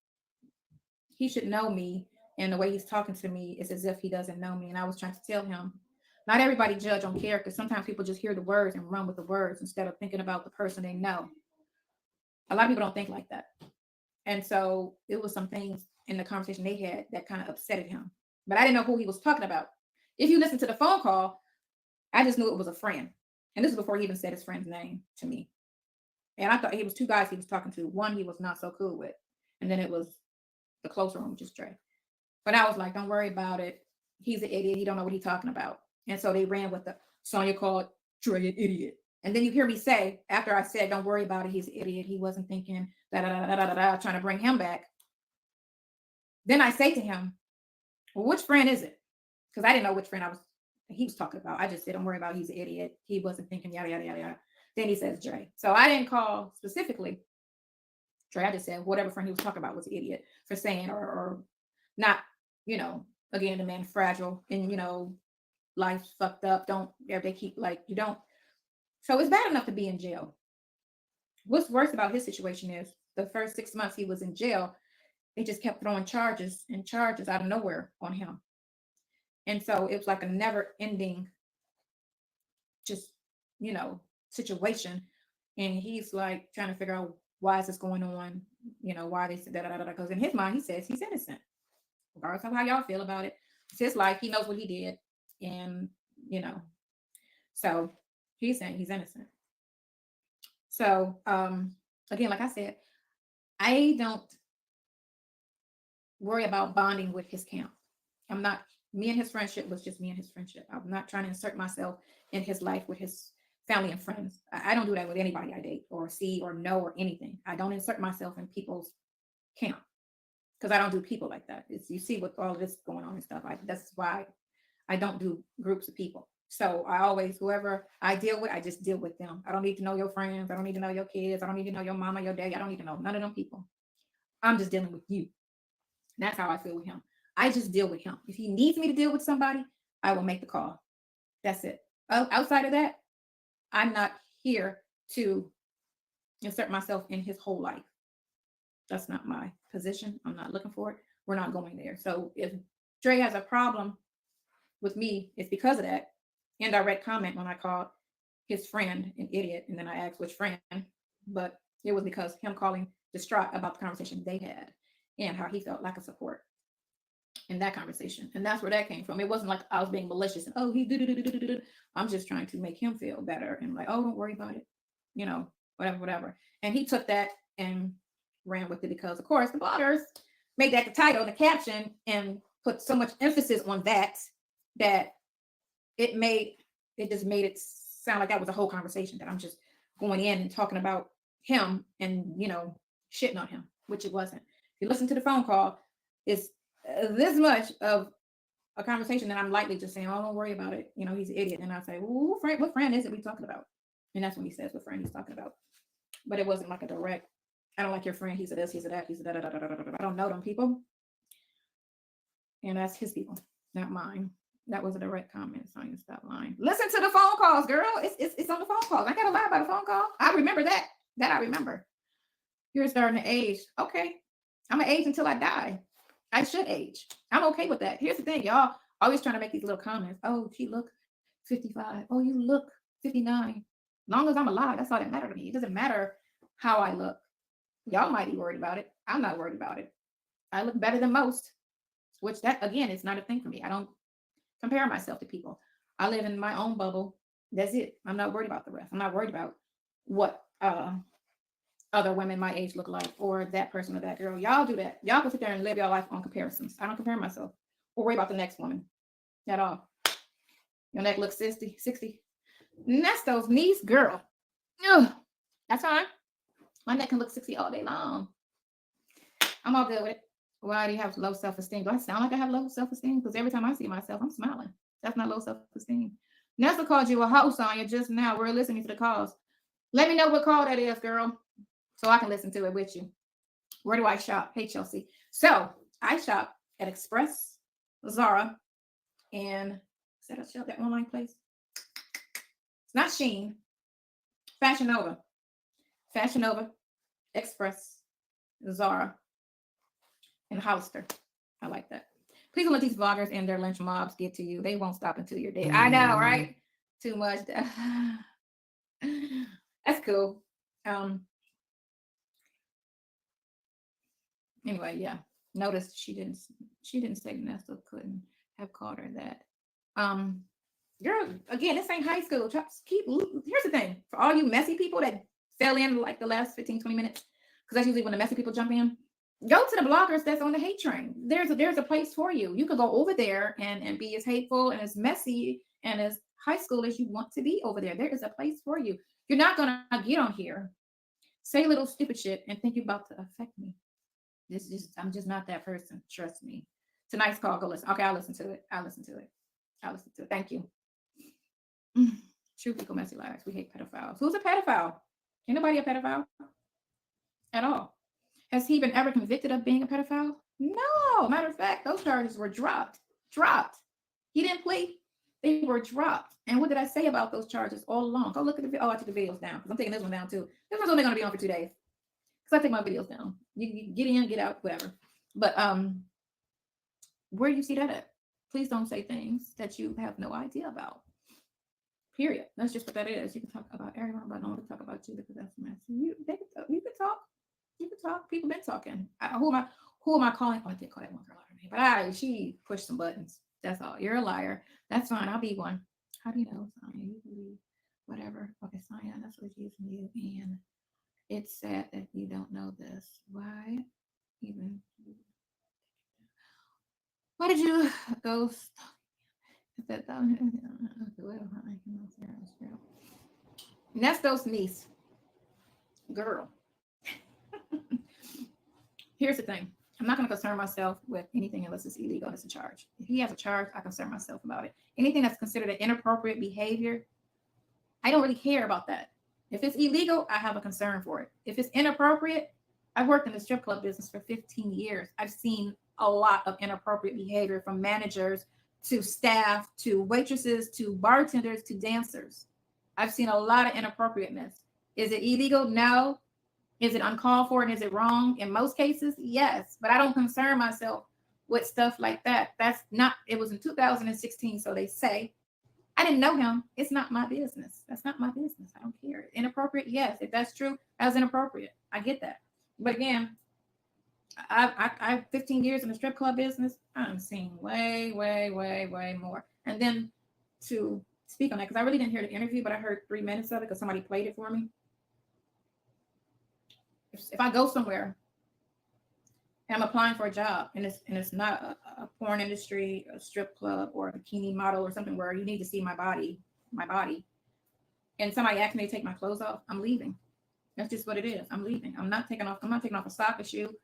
he should know me, and the way he's talking to me is as if he doesn't know me. And I was trying to tell him, not everybody judge on character. Sometimes people just hear the words and run with the words instead of thinking about the person they know. A lot of people don't think like that. And so it was some things in the conversation they had that kind of upsetted him. But I didn't know who he was talking about. If you listen to the phone call, I just knew it was a friend. And this is before he even said his friend's name to me. And I thought it was two guys he was talking to. One he was not so cool with. And then it was the closer one, which is Dre. But I was like, don't worry about it. He's an idiot. He don't know what he's talking about. And so they ran with the Sonya called Dre an idiot. And then you hear me say, after I said, don't worry about it, he's an idiot. He wasn't thinking, trying to bring him back. Then I say to him, well, which friend is it? Because I didn't know which friend he was talking about. I just said, don't worry about it, he's an idiot. He wasn't thinking, yada, yada, yada, yada. Then he says Dre. So I didn't call specifically Dre. I just said whatever friend he was talking about was an idiot for saying or not, again, the man fragile and, life's fucked up. They keep you don't. So it's bad enough to be in jail. What's worse about his situation is the first 6 months he was in jail, they just kept throwing charges out of nowhere on him. And so it was like a never ending, just, situation. And he's like trying to figure out why is this going on? Why they said that, because in his mind, he says he's innocent. Regardless of how y'all feel about it. It's his life. He knows what he did. And, so he's saying he's innocent. So, again, like I said, I don't worry about bonding with his camp. Me and his friendship was just me and his friendship. I'm not trying to insert myself in his life with his family and friends. I don't do that with anybody I date or see or know or anything. I don't insert myself in people's camp because I don't do people like that. You see with all this going on and stuff. That's why I don't do groups of people. So whoever I deal with, I just deal with them. I don't need to know your friends. I don't need to know your kids. I don't need to know your mama, your daddy. I don't need to know none of them people. I'm just dealing with you. And that's how I feel with him. I just deal with him. If he needs me to deal with somebody, I will make the call. That's it. Outside of that, I'm not here to insert myself in his whole life. That's not my position. I'm not looking for it. We're not going there. So if Dre has a problem with me, it's because of that indirect comment when I called his friend an idiot. And then I asked which friend, but it was because him calling distraught about the conversation they had and how he felt lack of support in that conversation. And that's where that came from. It wasn't like I was being malicious and, oh, he did. I'm just trying to make him feel better and like, oh, don't worry about it. You know, whatever. And he took that and ran with it because, of course, the bloggers made that the title, the caption, and put so much emphasis on that it just made it sound like that was a whole conversation, that I'm just going in and talking about him and, you know, shitting on him, which it wasn't. If you listen to the phone call, it's this much of a conversation that I'm lightly just saying, oh, don't worry about it. You know, he's an idiot. And I say, well, what friend is it we talking about? And that's when he says what friend he's talking about. But it wasn't like a direct, I don't like your friend. He's a this, he's a that, he's a da da da da da da. I don't know them people. And that's his people, not mine. That was a direct comment. Sonya, stop lying. Listen to the phone calls, girl. It's on the phone calls. I gotta lie about a phone call. I remember that. That I remember. You're starting to age. Okay. I'm gonna age until I die. I should age. I'm okay with that. Here's the thing, y'all always trying to make these little comments. Oh, she look 55. Oh, you look 59. Long as I'm alive, that's all that matters to me. It doesn't matter how I look. Y'all might be worried about it. I'm not worried about it. I look better than most, which that, again, is not a thing for me. I don't compare myself to people. I live in my own bubble. That's it. I'm not worried about the rest. I'm not worried about what other women my age look like, or that person or that girl. Y'all do that. Y'all can sit there and live your life on comparisons. I don't compare myself or worry about the next woman at all. Your neck looks 60. Nesto's niece, girl. Ugh, that's fine. My neck can look 60 all day long. I'm all good with it. Why do you have low self-esteem? Do I sound like I have low self-esteem? Because every time I see myself, I'm smiling. That's not low self-esteem. Nesto called you a hoe, Sonya, just now. We're listening to the calls. Let me know what call that is, girl, so I can listen to it with you. Where do I shop? Hey, Chelsea. So I shop at Express, Zara, and is that a shop, that online place? It's not Shein. Fashion Nova, Express, Zara, and Hollister. I like that. Please don't let these bloggers and their lynch mobs get to you. They won't stop until you're dead. I know, right? Too much. That's cool. Anyway, yeah. Notice she didn't say Nesto couldn't have called her that. Girl, again, this ain't high school. Here's the thing. For all you messy people that fell in like the last 15, 20 minutes, because that's usually when the messy people jump in. Go to the bloggers that's on the hate train. There's a place for you. You can go over there and be as hateful and as messy and as high school as you want to be over there. There is a place for you. You're not gonna get on here, say little stupid shit, and think you're about to affect me. I'm just not that person. Trust me. Tonight's call, go listen. Okay, I'll listen to it. Thank you. True people, messy lives. We hate pedophiles. Who's a pedophile? Ain't nobody a pedophile at all. Has he been ever convicted of being a pedophile? No. Matter of fact, those charges were dropped. He didn't plead. They were dropped. And what did I say about those charges all along? Go look at the video. Oh, I took the videos down because I'm taking this one down too. This one's only going to be on for 2 days because I take my videos down. You get in, get out, whatever. But where do you see that at? Please don't say things that you have no idea about. Period. That's just what that is. You can talk about everyone, but I don't want to talk about you because that's messy. You can talk. You can talk. People been talking. Who am I calling? Oh, I did call that one girl out her name, but she pushed some buttons. That's all. You're a liar. That's fine. I'll be one. How do you know, Sonya? You believe whatever. Okay, Sonya, that's what it is from you. And it's sad that you don't know this. Why even? Why did you go? Nesto's niece. Girl. Here's the thing. I'm not going to concern myself with anything unless it's illegal and it's a charge. If he has a charge, I concern myself about it. Anything that's considered an inappropriate behavior, I don't really care about that. If it's illegal, I have a concern for it. If it's inappropriate, I've worked in the strip club business for 15 years. I've seen a lot of inappropriate behavior from managers to staff to waitresses to bartenders to dancers. I've seen a lot of inappropriateness. Is it illegal? No. Is it uncalled for and is it wrong? In most cases, yes. But I don't concern myself with stuff like that. That's not, it was in 2016, so they say. I didn't know him. It's not my business. That's not my business. I don't care. Inappropriate? Yes. If that's true, that was inappropriate. I get that. But again, I 15 years in the strip club business. I'm seeing way more. And then to speak on that, because I really didn't hear the interview, but I heard 3 minutes of it because somebody played it for me. If I go somewhere and I'm applying for a job and it's not a porn industry, a strip club, or a bikini model or something where you need to see my body, and somebody asks me to take my clothes off, I'm leaving. That's just what it is. I'm leaving. I'm not taking off a sock, a shoe,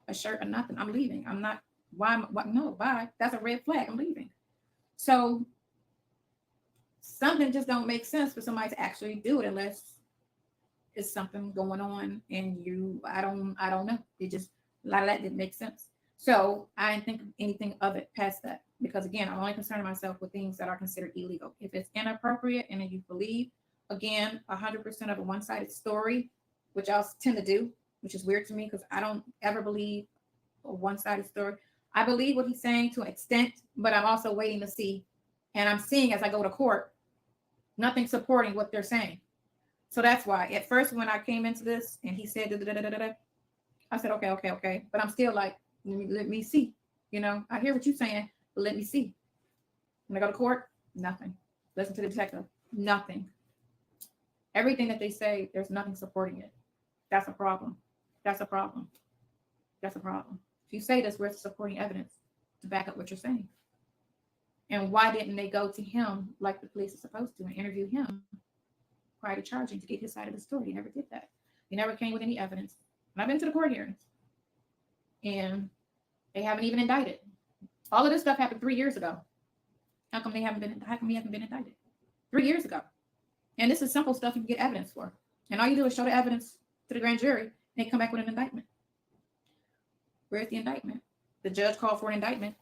a shirt, or nothing. I'm leaving. I'm not. No, bye. That's a red flag. I'm leaving. So something just don't make sense for somebody to actually do it unless it's something going on and I don't know. It just, a lot of that didn't make sense. So I didn't think of anything of it past that, because again, I'm only concerning myself with things that are considered illegal. If it's inappropriate and you believe, again, 100% of a one-sided story, which I tend to do, which is weird to me because I don't ever believe a one-sided story. I believe what he's saying to an extent, but I'm also waiting to see, and I'm seeing as I go to court, nothing supporting what they're saying. So that's why at first when I came into this and he said, I said, okay. But I'm still like, let me see. You know, I hear what you're saying, but let me see. When I go to court, nothing. Listen to the detective, nothing. Everything that they say, there's nothing supporting it. That's a problem. That's a problem. That's a problem. If you say this, where's the supporting evidence to back up what you're saying? And why didn't they go to him like the police are supposed to and interview him prior to charging to get his side of the story? He never did that. He never came with any evidence. And I've been to the court hearings, and they haven't even indicted. All of this stuff happened 3 years ago. How come he hasn't been indicted? 3 years ago. And this is simple stuff you can get evidence for. And all you do is show the evidence to the grand jury, and they come back with an indictment. Where's the indictment? The judge called for an indictment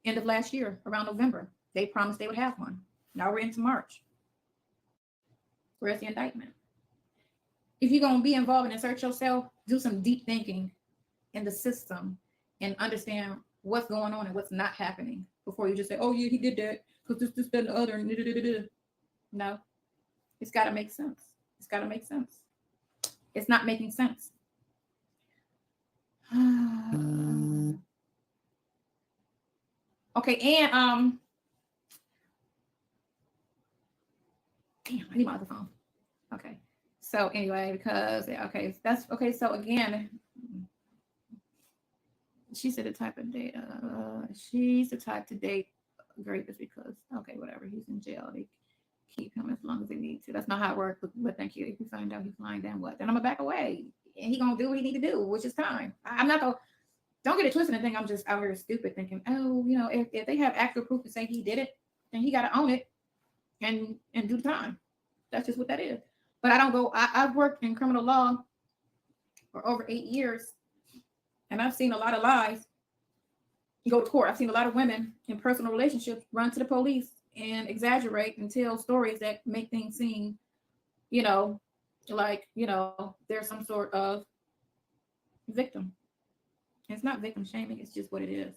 end of last year, around November. They promised they would have one. Now we're into March. Where's the indictment? If you're going to be involved and insert yourself, do some deep thinking in the system and understand what's going on and what's not happening before you just say, oh, yeah, he did that because this, that, and the other. And no, it's got to make sense. It's got to make sense. It's not making sense. Okay, and damn, I need my other phone. Okay. So anyway, because okay, that's okay. So again, she said the type of date. She's the type to date rapist because okay, whatever. He's in jail. They keep him as long as they need to. That's not how it works. But thank you. If you find out he's lying down, what? Then I'm gonna back away, and he gonna do what he need to do, which is time. I'm not gonna. Don't get it twisted and think I'm just out here stupid thinking, oh, you know, if they have actual proof to say he did it, then he got to own it and do the time. That's just what that is. But I don't go, I've worked in criminal law for over 8 years, and I've seen a lot of lies go to court. I've seen a lot of women in personal relationships run to the police and exaggerate and tell stories that make things seem, you know, like, you know, there's some sort of victim. It's not victim shaming, it's just what it is.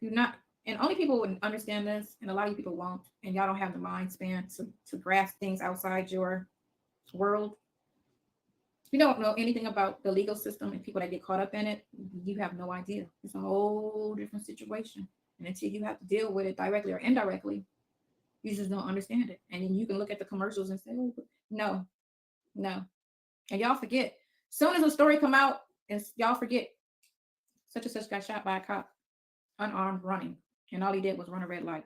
You're not, and only people would understand this, and a lot of people won't, and y'all don't have the mind span to grasp things outside your world. If you don't know anything about the legal system and people that get caught up in it, you have no idea. It's a whole different situation. And until you have to deal with it directly or indirectly, you just don't understand it. And then you can look at the commercials and say, oh, no. And y'all forget. Soon as a story come out, and y'all forget, such and such got shot by a cop, unarmed, running. And all he did was run a red light.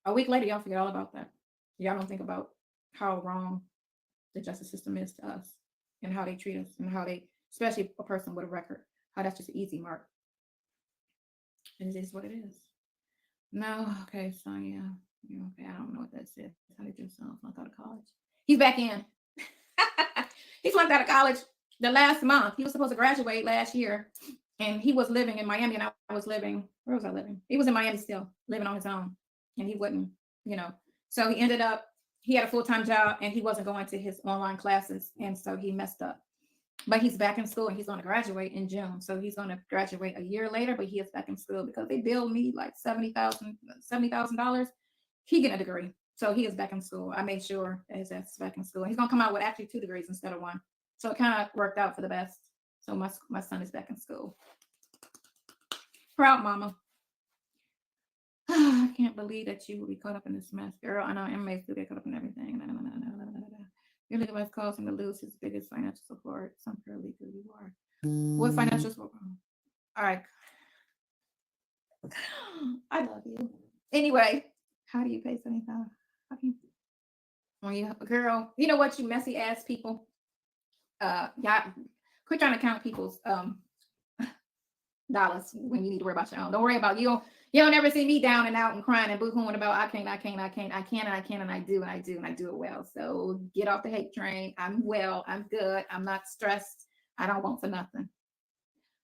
A week later, y'all forget all about that. Y'all don't think about how wrong the justice system is to us and how they treat us and how they, especially a person with a record, how that's just an easy mark. And it is what it is. No, okay, Sonya. Okay, I don't know what that says. How did your son flunk out of college? He's back in. He flunked out of college the last month. He was supposed to graduate last year, and he was living in Miami, and I was living, where was I living? He was in Miami still, living on his own, and he wouldn't, you know. So he ended up he had a full-time job and he wasn't going to his online classes, and so he messed up. But he's back in school and he's going to graduate in June. So he's going to graduate a year later, but he is back in school because they billed me like $70,000. He getting a degree. So he is back in school. I made sure that his ass is back in school. He's going to come out with actually 2 degrees instead of 1. So it kind of worked out for the best. So my son is back in school. Proud mama. I can't believe that you will be caught up in this mess, girl. I know inmates do get caught up in everything. Your legal advice caused him to lose his biggest financial support. Some paralegal you are. What financial support? All right. I love you. Anyway, how do you pay 75? How can you? When you girl, you know what, you messy ass people. Yeah, quit trying to count people's dollars when you need to worry about your own. Don't worry about you. You don't ever see me down and out and crying and boo-hooing about I can and I do it well. So get off the hate train. I'm well. I'm good. I'm not stressed. I don't want for nothing.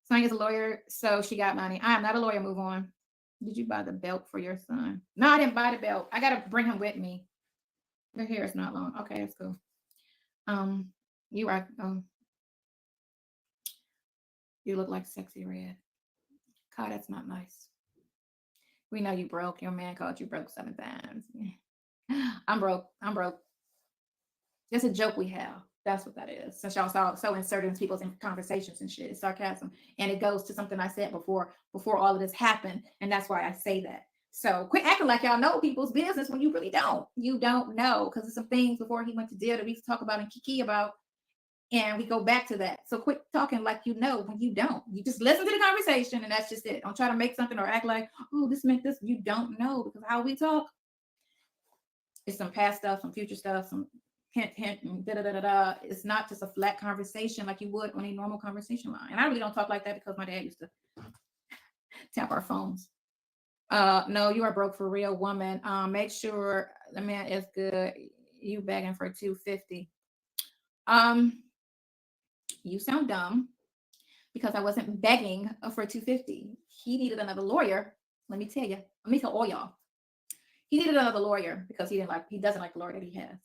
Sonya's a lawyer, so she got money. I am not a lawyer. Move on. Did you buy the belt for your son? No, I didn't buy the belt. I gotta bring him with me. Your hair is not long. Okay, that's cool. You are. You look like Sexy Red. God, that's not nice. We know you broke. Your man called you broke 7 times. I'm broke. It's a joke we have. That's what that is. Since y'all saw so inserted in people's conversations and shit, it's sarcasm, and it goes to something I said before all of this happened, and that's why I say that. So quit acting like y'all know people's business when you really don't. You don't know, because there's some things before he went to jail that we used to talk about and kiki about, and we go back to that. So quit talking like you know when you don't. You just listen to the conversation, and that's just it. Don't try to make something or act like, oh, this meant this. You don't know, because how we talk, it's some past stuff, some future stuff, some hint, and da-da-da-da-da. It's not just a flat conversation like you would on a normal conversation line. And I really don't talk like that because my dad used to tap our phones. No, you are broke for real, woman. Make sure the man is good. You begging for $250. You sound dumb, because I wasn't begging for $250. He needed another lawyer. Let me tell all y'all. He needed another lawyer because he doesn't like the lawyer that he has.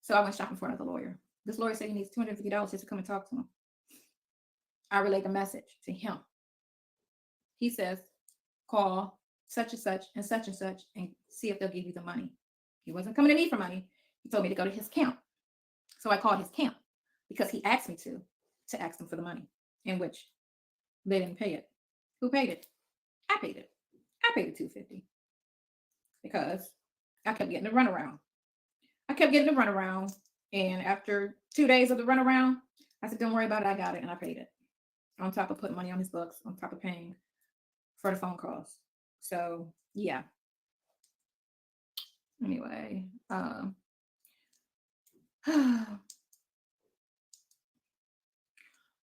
So I went shopping for another lawyer. This lawyer said he needs $250 just to come and talk to him. I relayed the message to him. He says, call such and such and such and see if they'll give you the money. He wasn't coming to me for money. He told me to go to his camp. So I called his camp because he asked me to ask them for the money, in which they didn't pay it. Who paid it? I paid it. I paid the $250 because I kept getting the runaround. And after 2 days of the runaround, I said, don't worry about it. I got it. And I paid it. On top of putting money on his books, on top of paying for the phone calls. So, yeah. Anyway.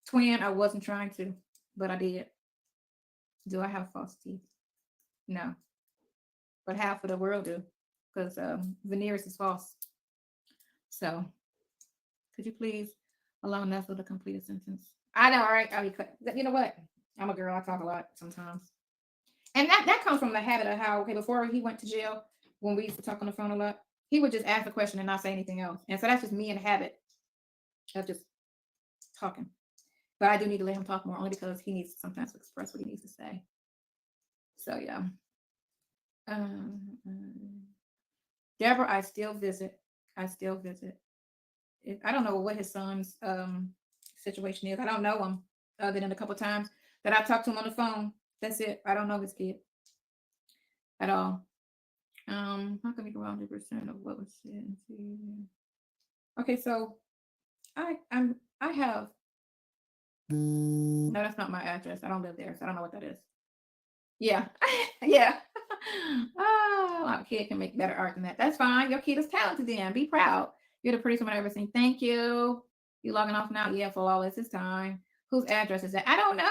Twin, I wasn't trying to, but I did. Do I have false teeth? No. But half of the world do, because veneers is false. So, could you please allow Nesto to complete a sentence? I know, all right. You know what? I'm a girl. I talk a lot sometimes. And that comes from the habit of how, before he went to jail, when we used to talk on the phone a lot, he would just ask a question and not say anything else. And so that's just me and habit of just talking. But I do need to let him talk more, only because he needs to sometimes express what he needs to say. So, yeah. Deborah, I still visit. I don't know what his son's situation is. I don't know him other than a couple times that I talked to him on the phone. That's it. I don't know this kid at all. How can we go 100% of what was said? Okay, so I have. No, that's not my address. I don't live there, so I don't know what that is. Yeah, yeah. Oh, my kid can make better art than that. That's fine. Your kid is talented. Then be proud. You're the prettiest woman I've ever seen. Thank you. You logging off now? Yeah, for all this time. Whose address is that? I don't know.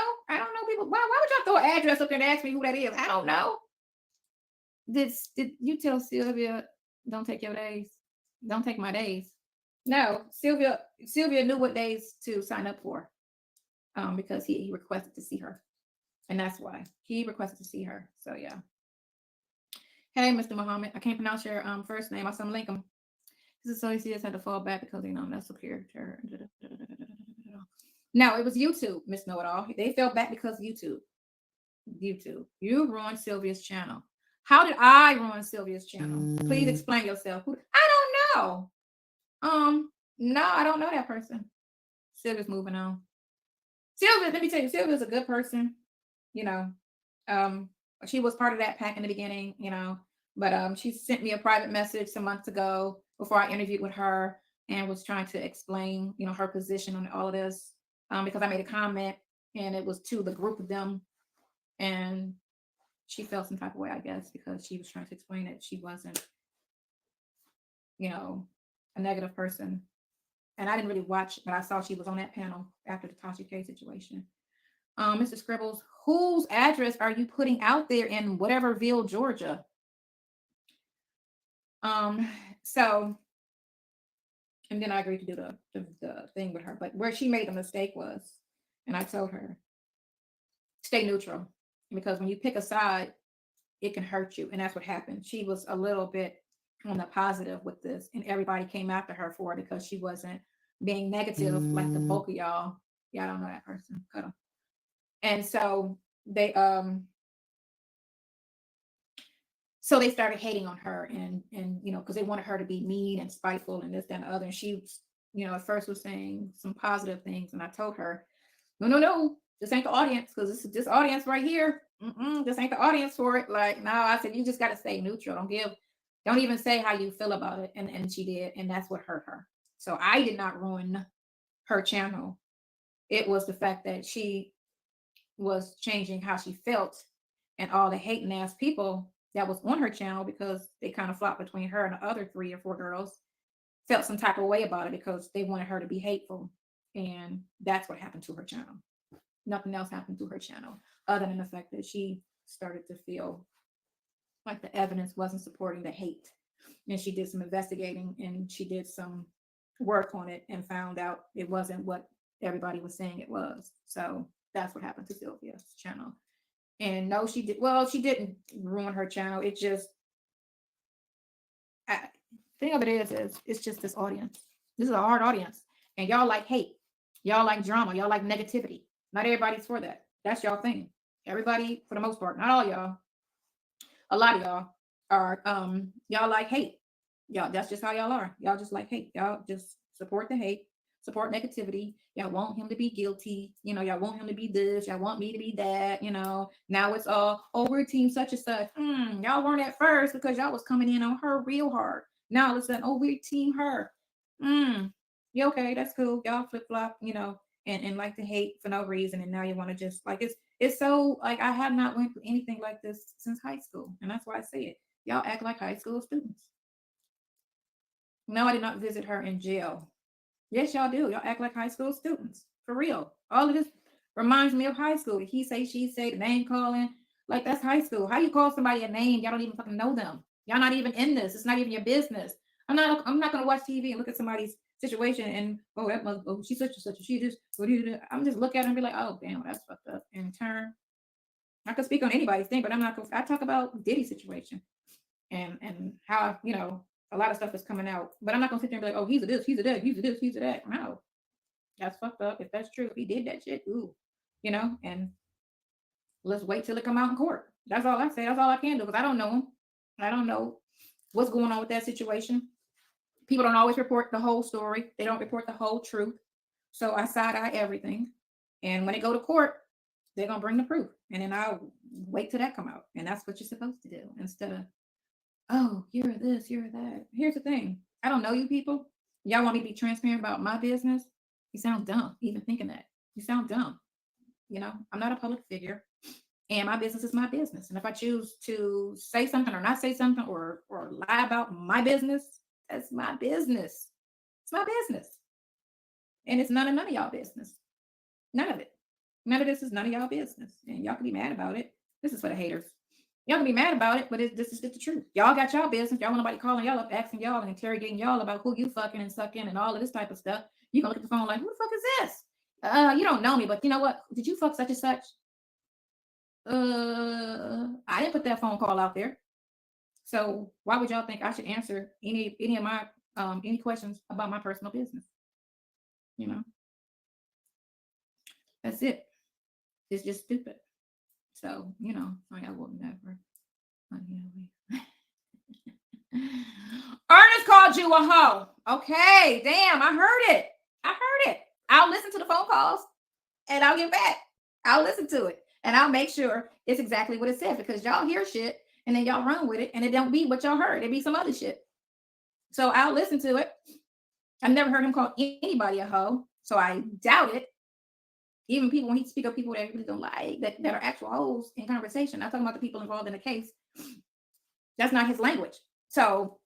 People. Why would y'all throw an address up there and ask me who that is? I don't know. Did you tell Sylvia, don't take your days? Don't take my days. No, Sylvia knew what days to sign up for. Because he requested to see her. And that's why he requested to see her. So yeah. Hey, Mr. Muhammad. I can't pronounce your first name. I saw Lincoln. This is so easy as had to fall back because that's a character. No, it was YouTube, Miss Know It All. They fell back because of YouTube. YouTube. You ruined Sylvia's channel. How did I ruin Sylvia's channel? Please explain yourself. I don't know. No, I don't know that person. Sylvia's moving on. Sylvia, let me tell you, Sylvia's a good person. You know, she was part of that pack in the beginning, but she sent me a private message some months ago before I interviewed with her and was trying to explain, her position on all of this, because I made a comment and it was to the group of them, and she felt some type of way, I guess, because she was trying to explain that she wasn't, a negative person. And I didn't really watch, but I saw she was on that panel after the Tasha K situation. Mr. Scribbles, whose address are you putting out there in whateverville, Georgia? So, and then I agreed to do the thing with her, but where she made the mistake was, and I told her, stay neutral, because when you pick a side, it can hurt you. And that's what happened. She was a little bit on the positive with this, and everybody came after her for it because she wasn't being negative like the bulk of y'all. Yeah, I don't know that person. Cut them. And so they started hating on her, and because they wanted her to be mean and spiteful and this, that, and the other. And she, at first was saying some positive things, and I told her, no, this ain't the audience, because this audience right here, this ain't the audience for it. Like, no, I said, you just got to stay neutral. Don't even say how you feel about it. And she did, and that's what hurt her. So I did not ruin her channel. It was the fact that she was changing how she felt, and all the hating ass people that was on her channel, because they kind of flopped between her and the other 3 or 4 girls, felt some type of way about it because they wanted her to be hateful. And that's what happened to her channel. Nothing else happened to her channel other than the fact that she started to feel like the evidence wasn't supporting the hate. And she did some investigating, and she did some work on it and found out it wasn't what everybody was saying it was. So that's what happened to Sylvia's channel. And no, she didn't ruin her channel. It just, thing of it is it's just this audience. This is a hard audience, and y'all like hate, y'all like drama, y'all like negativity. Not everybody's for that. That's y'all thing. Everybody, for the most part, not all y'all, a lot of y'all are, y'all like hate. Y'all, that's just how y'all are. Y'all just like hate. Y'all just support the hate, support negativity. Y'all want him to be guilty. Y'all want him to be this. Y'all want me to be that. Now it's all, oh, we're team such and such. Y'all weren't at first because y'all was coming in on her real hard. Now all of a sudden, oh, we're team her. Yeah, okay, that's cool. Y'all flip flop, and like to hate for no reason. And now you want to just, like, it's so, like, I have not went through anything like this since high school. And that's why I say it. Y'all act like high school students. No, I did not visit her in jail. Yes, y'all do. Y'all act like high school students. For real. All of this reminds me of high school. He say, she say, the name calling. Like, that's high school. How you call somebody a name? Y'all don't even fucking know them. Y'all not even in this. It's not even your business. I'm not gonna watch TV and look at somebody's situation and, oh, that must, oh, she's such and such, she just, what do you do? I'm just look at her and be like, oh, damn, that's fucked up. And turn. I could speak on anybody's thing, but I'm not gonna, I talk about Diddy's situation and how, a lot of stuff is coming out. But I'm not gonna sit there and be like, oh, he's a this, he's a that, he's a this, he's a that. No. That's fucked up. If that's true, if he did that shit, ooh, and let's wait till it come out in court. That's all I say. That's all I can do, because I don't know him. I don't know what's going on with that situation. People don't always report the whole story. They don't report the whole truth. So I side eye everything. And when they go to court, they're gonna bring the proof. And then I'll wait till that come out. And that's what you're supposed to do, instead of, oh, you're this, you're that. Here's the thing. I don't know you people. Y'all want me to be transparent about my business? You sound dumb even thinking that. You sound dumb. I'm not a public figure, and my business is my business. And if I choose to say something or not say something, or lie about my business, that's my business. It's my business. And it's none of y'all business. None of it. None of this is none of y'all business. And y'all can be mad about it. This is for the haters. Y'all can be mad about it, but this is just the truth. Y'all got y'all business. Y'all want nobody calling y'all up, asking y'all and interrogating y'all about who you fucking and sucking and all of this type of stuff. You gonna look at the phone like, who the fuck is this? You don't know me, but you know what? Did you fuck such and such? I didn't put that phone call out there. So why would y'all think I should answer any of my any questions about my personal business? You know, that's it. It's just stupid. So, you know, like I will never. Ernest called you a hoe. Okay, damn, I heard it. I heard it. I'll listen to the phone calls and I'll get back. I'll listen to it and I'll make sure it's exactly what it said, because y'all hear shit and then y'all run with it and it don't be what y'all heard. It be some other shit. So I'll listen to it. I've never heard him call anybody a hoe, so I doubt it. Even people, when he speak of people that he really don't like, that are actual hoes in conversation. I'm talking about the people involved in the case. That's not his language. So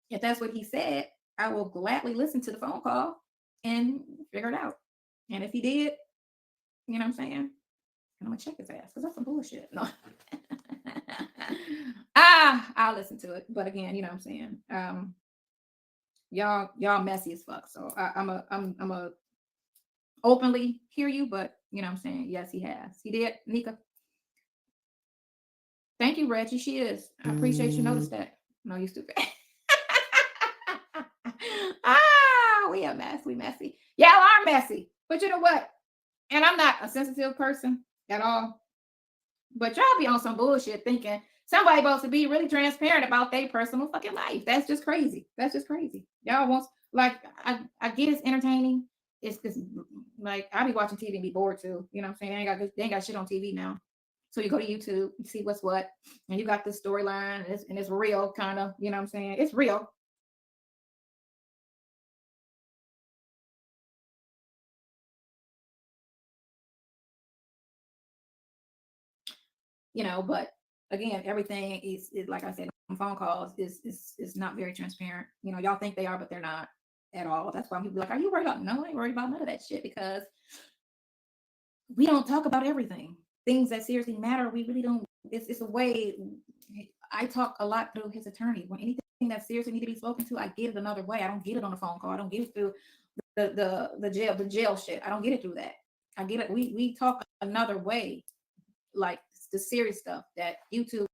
if that's what he said, I will gladly listen to the phone call and figure it out. And if he did, you know what I'm saying? And I'm gonna check his ass because that's some bullshit. No. I'll listen to it. But again, you know what I'm saying? Y'all messy as fuck. So I'm a openly hear you, but you know what I'm saying? Yes, he has. He did, Nika. Thank you, Reggie. She is. I appreciate you noticed that. No, you stupid. We a mess. We messy. Y'all are messy. But you know what? And I'm not a sensitive person at all. But y'all be on some bullshit thinking somebody supposed to be really transparent about their personal fucking life. That's just crazy. That's just crazy. Y'all want, like, I get it's entertaining. It's like I be watching TV and be bored too. You know what I'm saying? They ain't got shit on TV now. So you go to YouTube, you see what's what, and you got this storyline, and it's real, kind of. You know what I'm saying? It's real. You know, but again, everything is like I said on phone calls is not very transparent. You know, y'all think they are, but they're not at all. That's why people be like, "Are you worried about?" No, I ain't worried about none of that shit, because we don't talk about everything. Things that seriously matter, we really don't. It's a way. I talk a lot through his attorney. When anything that seriously need to be spoken to, I get it another way. I don't get it on a phone call. I don't get it through the jail shit. I don't get it through that. I get it. We talk another way, like the serious stuff that YouTube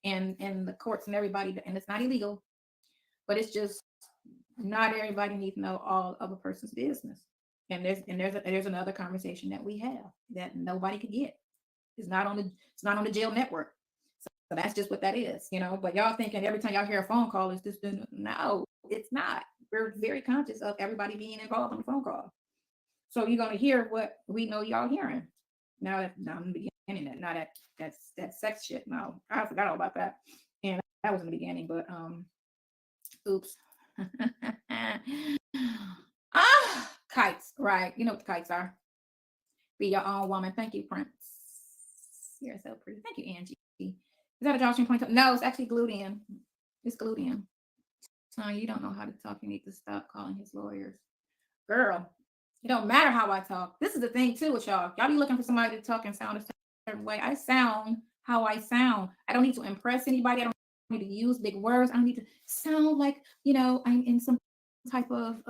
and the courts and everybody, and it's not illegal, but it's just not everybody needs to know all of a person's business. And there's another conversation that we have that nobody could get. It's not on the jail network. So that's just what that is, you know. But y'all thinking every time y'all hear a phone call is this? No, it's not. We're very conscious of everybody being involved on the phone call. So you're gonna hear what we know y'all hearing. Now in the beginning, now that sex shit. No, I forgot all about that. And that was in the beginning, but oops. Kites, right? You know what the kites are. Be your own woman. Thank you, Prince. You're so pretty. Thank you, Angie. Is that a drawstring point? No, it's actually glued in. It's glued in. So you don't know how to talk. You need to stop calling his lawyers. Girl, it don't matter how I talk. This is the thing too with y'all. Y'all be looking for somebody to talk and sound a certain way. I sound how I sound. I don't need to impress anybody. I don't need to use big words. I don't need to sound like, you know, I'm in some type of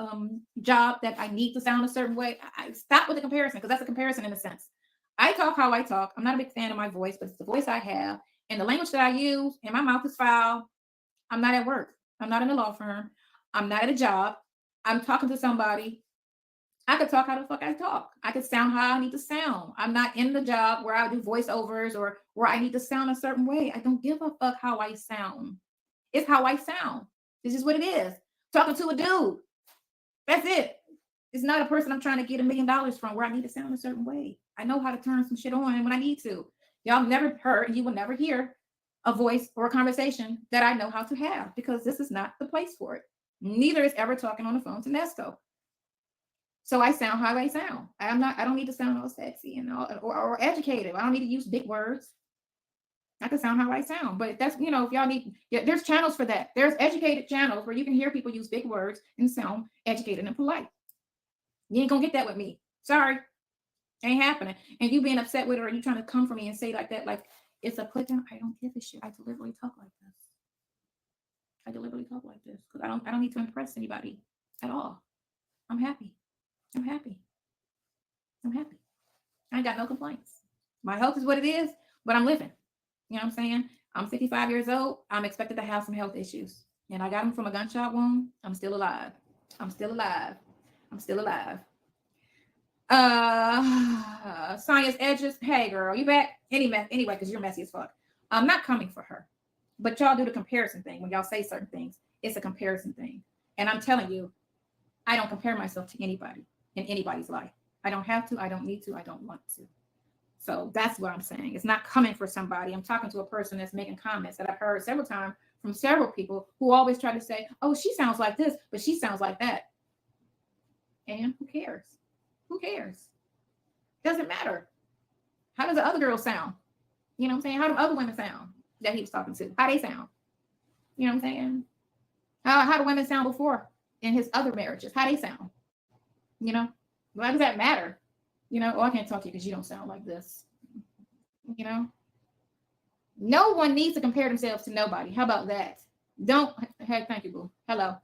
job that I need to sound a certain way. I stop with the comparison, because that's a comparison in a sense. I talk how I talk. I'm not a big fan of my voice, but it's the voice I have. And the language that I use, and my mouth is foul. I'm not at work. I'm not in a law firm. I'm not at a job. I'm talking to somebody. I could talk how the fuck I talk. I could sound how I need to sound. I'm not in the job where I do voiceovers or where I need to sound a certain way. I don't give a fuck how I sound. It's how I sound. This is what it is. Talking to a dude. That's it. It's not a person I'm trying to get $1 million from where I need to sound a certain way. I know how to turn some shit on when I need to. Y'all never heard, and you will never hear a voice or a conversation that I know how to have, because this is not the place for it. Neither is ever talking on the phone to Nesto. So I sound how I sound. I don't need to sound all sexy and all or educated. I don't need to use big words. I can sound how I sound. But that's, you know, if y'all need, there's channels for that. There's educated channels where you can hear people use big words and sound educated and polite. You ain't gonna get that with me. Sorry. Ain't happening. And you being upset with her, or you trying to come for me and say like that, like it's a put down. I don't give a shit. I deliberately talk like this. I deliberately talk like this because I don't need to impress anybody at all. I'm happy. I'm happy. I'm happy. I ain't got no complaints. My health is what it is, but I'm living. You know what I'm saying? I'm 55 years old. I'm expected to have some health issues. And I got them from a gunshot wound. I'm still alive. I'm still alive. I'm still alive. Sonya's edges. Hey girl, you back? Anyway, because you're messy as fuck. I'm not coming for her. But y'all do the comparison thing. When y'all say certain things, it's a comparison thing. And I'm telling you, I don't compare myself to anybody in anybody's life. I don't have to. I don't need to. I don't want to. So that's what I'm saying. It's not coming for somebody. I'm talking to a person that's making comments that I've heard several times from several people who always try to say, oh, she sounds like this, but she sounds like that. And who cares? Who cares? Doesn't matter. How does the other girl sound? You know what I'm saying? How do other women sound that he was talking to? How they sound? You know what I'm saying? How do women sound before in his other marriages? How they sound? You know? Why does that matter? You know, oh, I can't talk to you because you don't sound like this. You know? No one needs to compare themselves to nobody. How about that? Don't, hey, thank you, boo. Hello.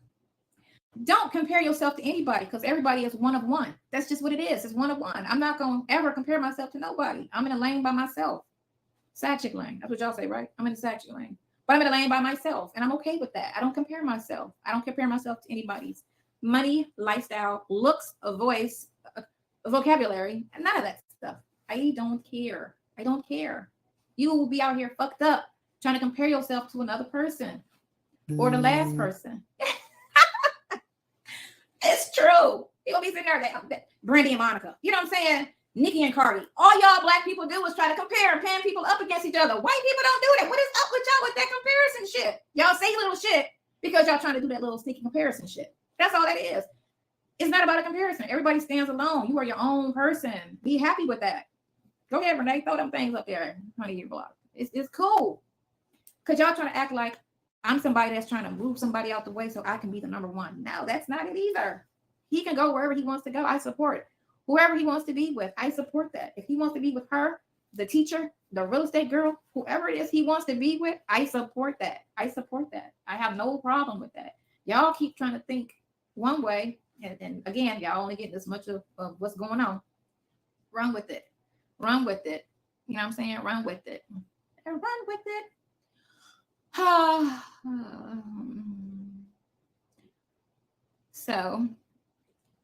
Don't compare yourself to anybody because everybody is one of one. That's just what it is. It's one of one. I'm not going to ever compare myself to nobody. I'm in a lane by myself. Side chick lane. That's what y'all say, right? I'm in a side chick lane. But I'm in a lane by myself, and I'm okay with that. I don't compare myself. I don't compare myself to anybody's money, lifestyle, looks, a voice, a vocabulary, and none of that stuff. I don't care. I don't care. You will be out here fucked up trying to compare yourself to another person or the last person. It's true. You'll be sitting there, Brandy and Monica. You know what I'm saying? Nikki and Cardi. All y'all black people do is try to compare and pan people up against each other. White people don't do that. What is up with y'all with that comparison shit? Y'all say little shit because y'all trying to do that little sneaky comparison shit. That's all that is. It's not about a comparison. Everybody stands alone. You are your own person. Be happy with that. Go ahead, Renee. Throw them things up there. 20-year block. It's cool. Because y'all trying to act like I'm somebody that's trying to move somebody out the way so I can be the number one. No, that's not it either. He can go wherever he wants to go. I support it. Whoever he wants to be with, I support that. If he wants to be with her, the teacher, the real estate girl, whoever it is he wants to be with, I support that. I support that. I have no problem with that. Y'all keep trying to think one way. And again, y'all only get this much of what's going on. Run with it. Run with it. You know what I'm saying? Run with it. And run with it. So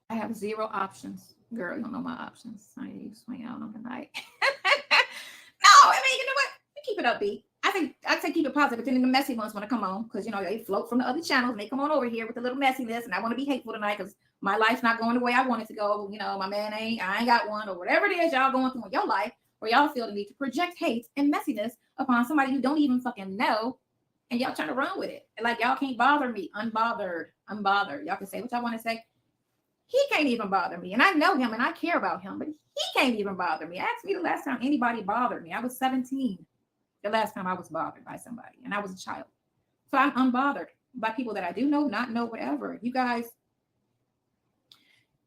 I have 0 options. Girl, you don't know my options. I need to swing out on the night. No, I mean, you know what? You keep it upbeat. I say keep it positive, but then the messy ones want to come on because you know they float from the other channels and they come on over here with a little messiness, and I want to be hateful tonight because my life's not going the way I want it to go. You know, my man I ain't got one, or whatever it is y'all going through in your life, where y'all feel the need to project hate and messiness upon somebody you don't even fucking know, and y'all trying to run with it. And like y'all can't bother me. Unbothered. Y'all can say what y'all want to say. He can't even bother me. And I know him and I care about him, but he can't even bother me. Ask me the last time anybody bothered me. I was 17. The last time I was bothered by somebody, and I was a child. So I'm unbothered by people that I do know, not know, whatever. You guys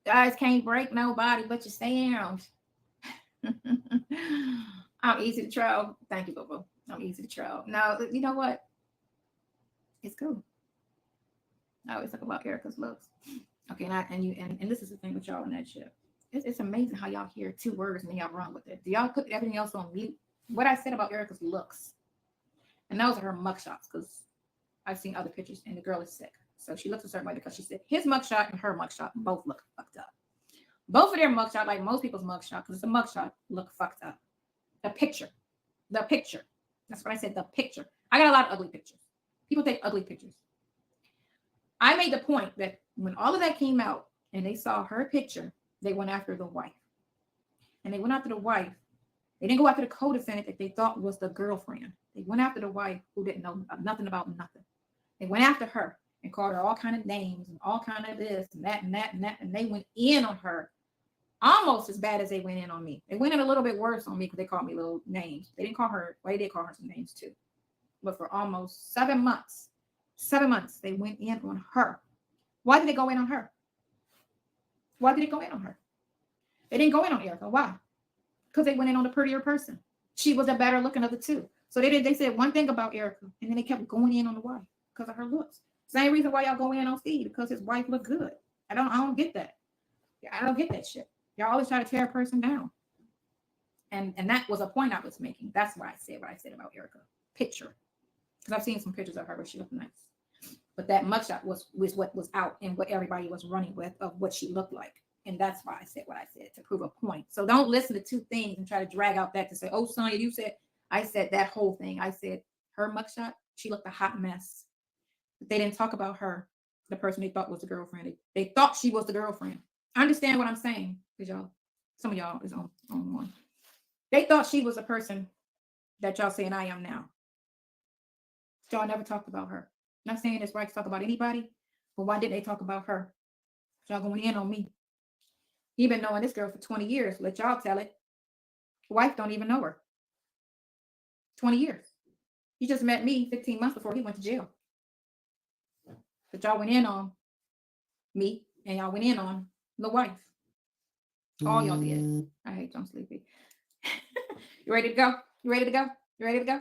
can't break nobody but yourself. I'm easy to troll. Thank you, boo-boo. I'm easy to troll. No, you know what? It's cool. I always talk about Erica's looks. Okay, and this is the thing with y'all in that shit. It's amazing how y'all hear 2 words and then y'all run with it. Do y'all put everything else on mute? What I said about Erica's looks, and those are her mugshots, because I've seen other pictures and the girl is sick. So she looks a certain way because she said his mugshot and her mugshot both look fucked up. Both of their mugshot, like most people's mugshot, because it's a mugshot, look fucked up. The picture. That's what I said, the picture. I got a lot of ugly pictures. People take ugly pictures. I made the point that when all of that came out and they saw her picture, they went after the wife. And they went after the wife. They didn't go after the co-defendant that they thought was the girlfriend. They went after the wife who didn't know nothing about nothing. They went after her and called her all kind of names and all kind of this and that and that and that. And they went in on her almost as bad as they went in on me. They went in a little bit worse on me because they called me little names. They didn't call her, well, they did call her some names too. But for almost 7 months, they went in on her. Why did they go in on her? Why did they go in on her? They didn't go in on Erica. Why? Because they went in on the prettier person. She was the better looking of the two. So they said one thing about Erica, and then they kept going in on the wife because of her looks. Same reason why y'all go in on Steve, because his wife looked good. I don't get that. I don't get that shit. Y'all always try to tear a person down. And that was a point I was making. That's why I said what I said about Erica. Picture. Because I've seen some pictures of her where she looked nice. But that mugshot was what was out and what everybody was running with of what she looked like. And that's why I said what I said, to prove a point. So don't listen to two things and try to drag out that to say, oh, Sonya, you said. I said that whole thing. I said her mugshot, she looked a hot mess. But they didn't talk about her, the person they thought was the girlfriend. They thought she was the girlfriend. I understand what I'm saying, because y'all, some of y'all is on one. They thought she was a person that y'all saying I am now. Y'all never talked about her. I'm not saying it's right to talk about anybody, but why did they talk about her? Y'all going in on me. He been knowing this girl for 20 years. Let y'all tell it. Wife don't even know her. 20 years. He just met me 15 months before he went to jail. But y'all went in on me, and y'all went in on the wife. All y'all did. I hate I'm sleepy. You ready to go? You ready to go? You ready to go?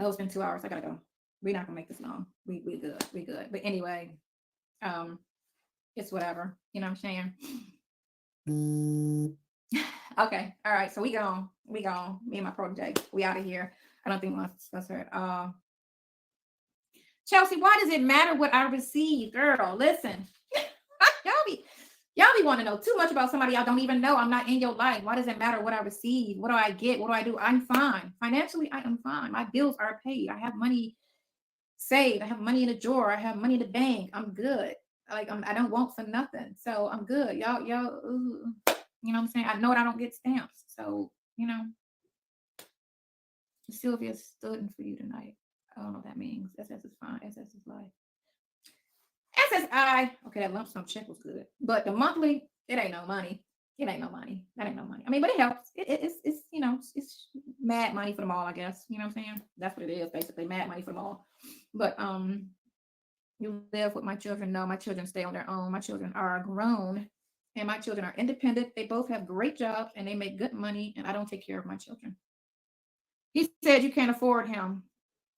Oh, it's been 2 hours. I gotta go. We're not gonna make this long. We good. We good. But anyway, it's whatever. You know what I'm saying? Okay. All right. So we gone. Me and my protege. We out of here. I don't think we'll discuss her. Chelsea, why does it matter what I receive? Girl, listen. Y'all be wanting to know too much about somebody y'all don't even know. I'm not in your life. Why does it matter what I receive? What do I get? What do I do? I'm fine. Financially, I am fine. My bills are paid. I have money saved. I have money in a drawer. I have money in the bank. I'm good. Like I don't want for nothing. So I'm good. Y'all, you know what I'm saying? I know that I don't get stamps. So, Sylvia stood in for you tonight. I don't know what that means. SS is fine. SS is life. SSI. Okay, that lump sum check was good. But the monthly, it ain't no money. It ain't no money. That ain't no money. I mean, but it helps. It's it's mad money for them all, I guess. You know what I'm saying? That's what it is, basically. Mad money for them all. But you live with my children. No, my children stay on their own. My children are grown and my children are independent. They both have great jobs and they make good money, and I don't take care of my children. He said you can't afford him.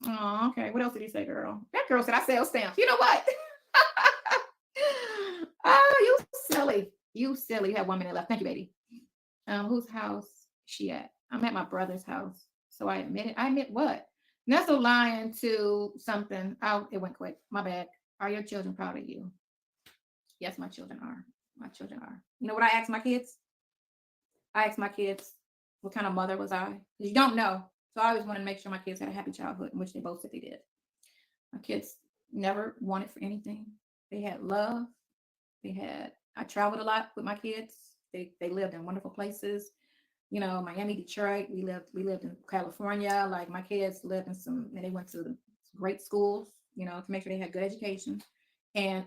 Oh, okay. What else did he say, girl? That girl said I sell stamps. You know what? Oh, you silly. You silly. You have 1 minute left. Thank you, baby. Whose house she at? I'm at my brother's house. So I admit it. I admit what? Nesto lying to something. Oh, it went quick. My bad. Are your children proud of you? Yes, my children are. My children are. You know what I asked my kids? I asked my kids, what kind of mother was I? Because you don't know. So I always wanted to make sure my kids had a happy childhood, in which they both said they did. My kids never wanted for anything. They had love. I traveled a lot with my kids. They lived in wonderful places. Miami, Detroit. We lived in California. Like my kids lived and they went to great schools, to make sure they had good education. And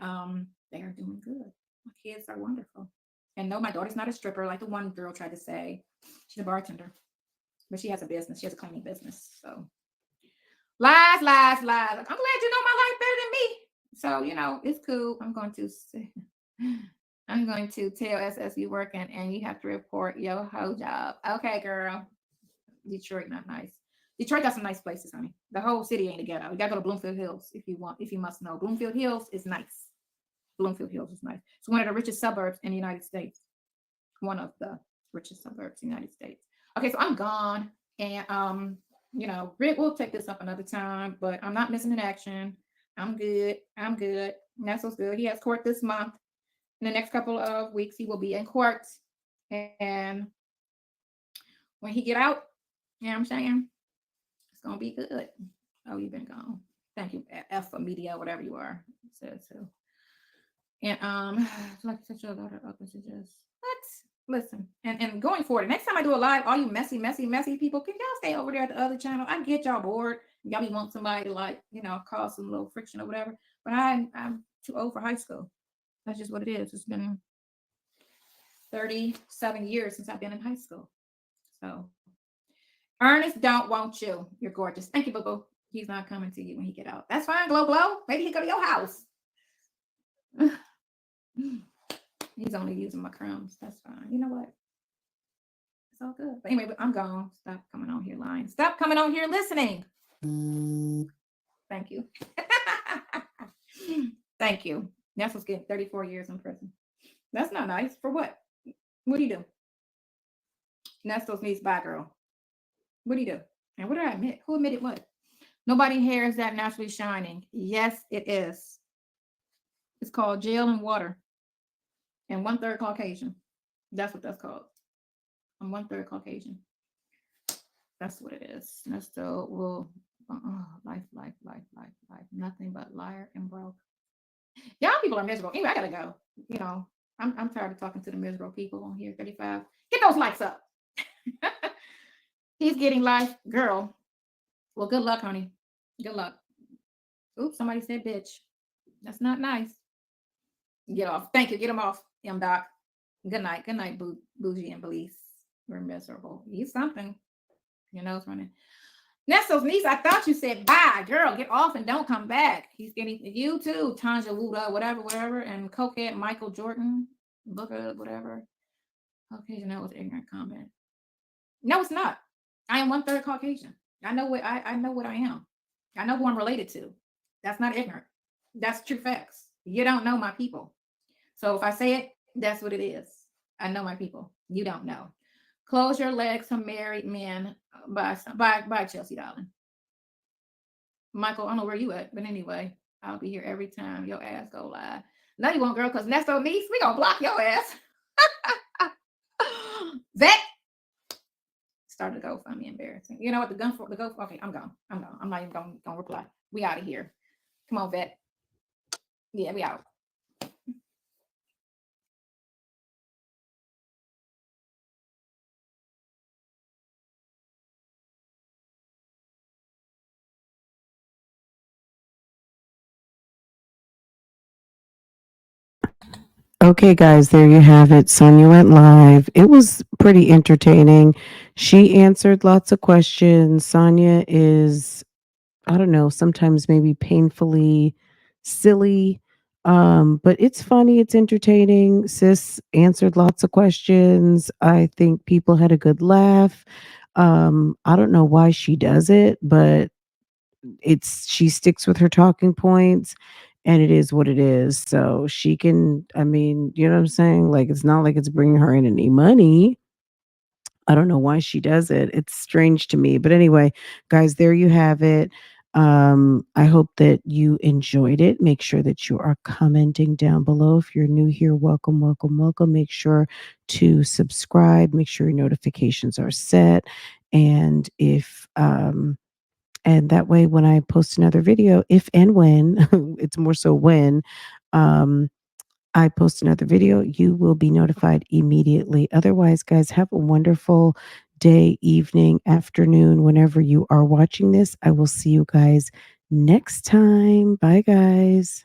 they are doing good. My kids are wonderful. And no, my daughter's not a stripper like the one girl tried to say. She's a bartender. But she has a business. She has a cleaning business. So lies. I'm glad you know my life better than me. So, it's cool. I'm going to tell SS you working and you have to report your whole job. Okay, girl. Detroit, not nice. Detroit got some nice places, honey. The whole city ain't a ghetto. You gotta go to Bloomfield Hills if you must know. Bloomfield Hills is nice. Bloomfield Hills is nice. It's one of the richest suburbs in the United States. One of the richest suburbs in the United States. Okay, so I'm gone. And Rick will take this up another time, but I'm not missing an action. I'm good. Nestle's good. He has court this month. In the next couple of weeks, he will be in court. And when he get out, you know what I'm saying? It's going to be good. Oh, you've been gone. Thank you, F for media, whatever you are. Said so. And like such a lot of other messages. What? Listen, and going forward, next time I do a live, all you messy people, can y'all stay over there at the other channel? I get y'all bored. Y'all be want somebody to cause some little friction or whatever. But I'm too old for high school. That's just what it is. It's been 37 years since I've been in high school. So Ernest don't want you. You're gorgeous. Thank you, boo-boo. He's not coming to you when he get out. That's fine, Glow. Maybe he go to your house. He's only using my crumbs. That's fine. You know what? It's all good. But anyway, I'm gone. Stop coming on here lying. Stop coming on here listening. Thank you. Thank you. Nestle's getting 34 years in prison. That's not nice. For what? What do you do? Nestle's needs bye, girl. What do you do? And what did I admit? Who admitted what? Nobody hair is that naturally shining. Yes, it is. It's called gel and water, and one third Caucasian. That's what that's called. I'm one third Caucasian. That's what it is. Nesto will life. Nothing but liar and broke. Y'all people are miserable. Anyway, I gotta go. You know, I'm tired of talking to the miserable people on here. 35. Get those likes up. He's getting life, girl. Well, good luck, honey. Good luck. Oops, somebody said bitch. That's not nice. Get off. Thank you. Get him off. Doc. Good night. Good night, Bougie and Belize. We're miserable. He's something. Your nose running. Nesto's niece, I thought you said bye, girl. Get off and don't come back. He's getting you too, Tanja Wuda, whatever, and cokehead Michael Jordan, Booker, whatever. Caucasian, that was an ignorant comment. No, it's not. I am one third Caucasian. I know what I know what I am. I know who I'm related to. That's not ignorant. That's true facts. You don't know my people. So if I say it, that's what it is. I know my people. You don't know. Close your legs to married men. Bye, Chelsea, darling. Michael, I don't know where you at, but anyway, I'll be here every time your ass go live. No, you won't, girl, because Nesto niece, we gonna block your ass. That started to go funny, embarrassing. You know what? The go. Okay, I'm gone. I'm not even gonna reply. We out of here. Come on, vet. Yeah, we out. Okay, guys, there you have it. Sonya went live. It was pretty entertaining. She answered lots of questions. Sonya is, I don't know, sometimes maybe painfully silly. But it's funny, it's entertaining. Sis answered lots of questions. I think people had a good laugh. I don't know why she does it, but she sticks with her talking points, and it is what it is. So she can, I mean, you know what I'm saying? Like, it's not like it's bringing her in any money. I don't know why she does it. It's strange to me. But anyway, guys, there you have it. I hope that you enjoyed it. Make sure that you are commenting down below. If you're new here, welcome, welcome, welcome. Make sure to subscribe. Make sure your notifications are set. And if and that way, when I post another video, if and when, it's more so when, um, I post another video, you will be notified immediately. Otherwise, guys, have a wonderful day, evening, afternoon, whenever you are watching this. I will see you guys next time. Bye, guys.